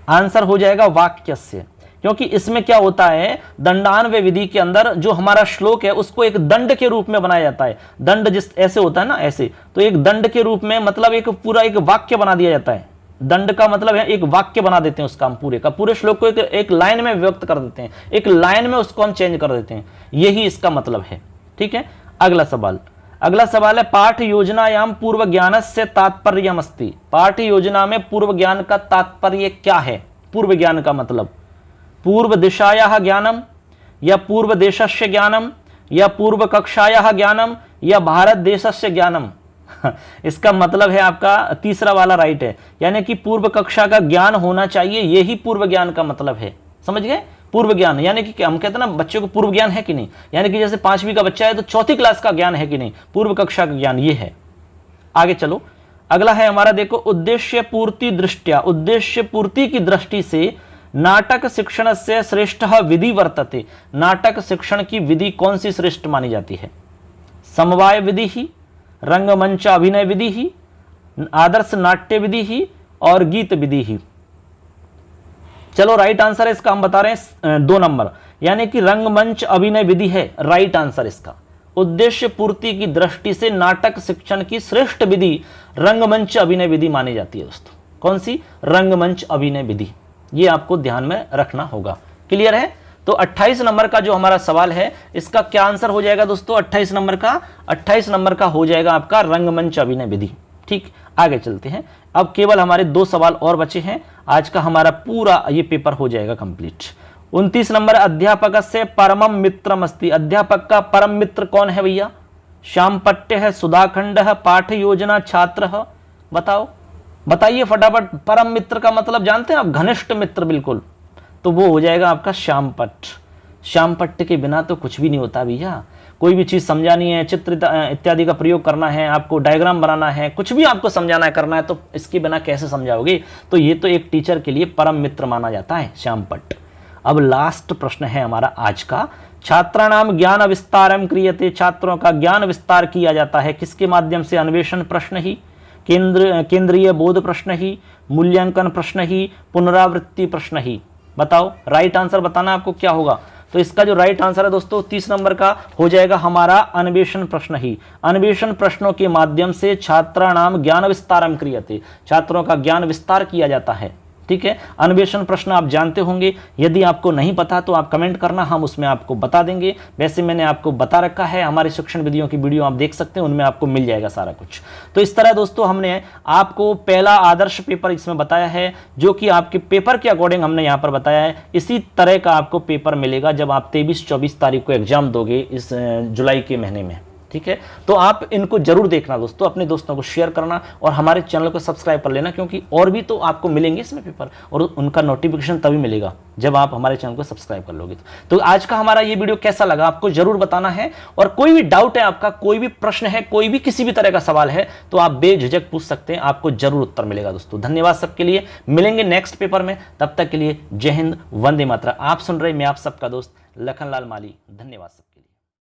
आंसर हो जाएगा वाक्यस्य। क्योंकि इसमें क्या होता है, दंडान व विधि के अंदर जो हमारा श्लोक है उसको एक दंड के रूप में बनाया जाता है। दंड जिस ऐसे होता है ना, ऐसे, तो एक दंड के रूप में मतलब एक पूरा एक वाक्य बना दिया जाता है। दंड का मतलब है एक वाक्य बना देते हैं उसका, हम पूरे का पूरे श्लोक को एक लाइन में व्यक्त कर देते हैं, एक लाइन में उसको हम चेंज कर देते हैं, यही इसका मतलब है। ठीक है, अगला सवाल। अगला सवाल है पाठ योजनायाम पूर्व ज्ञानस्य तात्पर्यमस्ति, पाठ योजना में पूर्व ज्ञान का तात्पर्य क्या है। पूर्व ज्ञान का मतलब पूर्व दिशायाः ज्ञानम, या पूर्व देशस्य ज्ञानम, या पूर्व कक्षायाः ज्ञानम, या भारत देशस्य ज्ञानम। इसका मतलब है आपका तीसरा वाला राइट है, यानी कि पूर्व कक्षा का ज्ञान होना चाहिए, यही पूर्व ज्ञान का मतलब है। समझ गए, पूर्व ज्ञान यानी कि हम कहते हैं ना बच्चों को पूर्व ज्ञान है कि नहीं, यानी कि जैसे 5वीं का बच्चा है तो 4थी क्लास का ज्ञान है कि नहीं, पूर्व कक्षा का ज्ञान ये है। आगे चलो, अगला है हमारा देखो उद्देश्य पूर्ति दृष्टिया, उद्देश्य पूर्ति की दृष्टि से नाटक शिक्षण से श्रेष्ठ विधि वर्तते, नाटक शिक्षण की विधि कौन सी श्रेष्ठ मानी जाती है, समवाय विधि ही, रंगमंच अभिनय विधि ही, आदर्श नाट्य विधि ही, और गीत विधि ही। चलो राइट आंसर है इसका, हम बता रहे हैं 2 नंबर, यानी कि रंगमंच अभिनय विधि है राइट आंसर इसका। उद्देश्य पूर्ति की दृष्टि से नाटक शिक्षण की श्रेष्ठ विधि रंगमंच अभिनय विधि मानी जाती है दोस्तों। कौन सी, रंगमंच अभिनय विधि, ये आपको ध्यान में रखना होगा। क्लियर है, तो 28 नंबर का जो हमारा सवाल है इसका क्या आंसर हो जाएगा दोस्तों? 28 नंबर का हो जाएगा आपका रंगमंच अभिनय विधि। ठीक, आगे चलते हैं। अब केवल हमारे 2 सवाल और बचे हैं, आज का हमारा पूरा ये पेपर हो जाएगा कंप्लीट। 29 नंबर, अध्यापक से परमम मित्रमस्ति। अध्यापक का परम मित्र कौन है भैया? श्यामपट्ट है, सुधाखंड है, पाठ योजना, छात्र है। बताओ, बताइए फटाफट। परम मित्र का मतलब जानते हैं आप? घनिष्ठ मित्र, बिल्कुल। तो वो हो जाएगा आपका श्यामपट्ट। श्यामपट्ट के बिना तो कुछ भी नहीं होता भैया। कोई भी चीज़ समझानी है, चित्र इत्यादि का प्रयोग करना है, आपको डायग्राम बनाना है, कुछ भी आपको समझाना है, करना है, तो इसके बिना कैसे समझाओगे? तो ये तो एक टीचर के लिए परम मित्र माना जाता है श्यामपट्ट। अब लास्ट प्रश्न है हमारा आज का। छात्राणाम ज्ञान विस्तारम क्रियते। छात्रों का ज्ञान विस्तार किया जाता है किसके माध्यम से? अन्वेषण प्रश्न ही, केंद्रीय बोध प्रश्न ही, मूल्यांकन प्रश्न ही, पुनरावृत्ति प्रश्न ही। बताओ, राइट आंसर बताना आपको क्या होगा। तो इसका जो राइट आंसर है दोस्तों 30 नंबर का हो जाएगा हमारा अन्वेषण प्रश्न ही। अन्वेषण प्रश्नों के माध्यम से छात्राणाम ज्ञान विस्तारम क्रियते। छात्रों का ज्ञान विस्तार किया जाता है। ठीक है, अन्वेषण प्रश्न आप जानते होंगे। यदि आपको नहीं पता तो आप कमेंट करना, हम उसमें आपको बता देंगे। वैसे मैंने आपको बता रखा है, हमारे शिक्षण विधियों की वीडियो आप देख सकते हैं, उनमें आपको मिल जाएगा सारा कुछ। तो इस तरह दोस्तों हमने आपको पहला आदर्श पेपर इसमें बताया है, जो कि आपके पेपर के अकॉर्डिंग हमने यहाँ पर बताया है। इसी तरह का आपको पेपर मिलेगा जब आप 23-24 तारीख को एग्जाम दोगे इस जुलाई के महीने में। ठीक है, तो आप इनको जरूर देखना दोस्तों, अपने दोस्तों को शेयर करना और हमारे चैनल को सब्सक्राइब कर लेना, क्योंकि और भी तो आपको मिलेंगे इसमें पेपर, और उनका नोटिफिकेशन तभी मिलेगा जब आप हमारे चैनल को सब्सक्राइब कर लोगे। तो आज का हमारा ये वीडियो कैसा लगा आपको जरूर बताना है। और कोई भी डाउट है आपका, कोई भी प्रश्न है, कोई भी किसी भी तरह का सवाल है, तो आप बेझिझक पूछ सकते हैं, आपको जरूर उत्तर मिलेगा दोस्तों। धन्यवाद सबके लिए, मिलेंगे नेक्स्ट पेपर में। तब तक के लिए जय हिंद, वंदे मातरम। आप सुन रहे मैं आप सबका दोस्त लखनलाल माली। धन्यवाद सबका।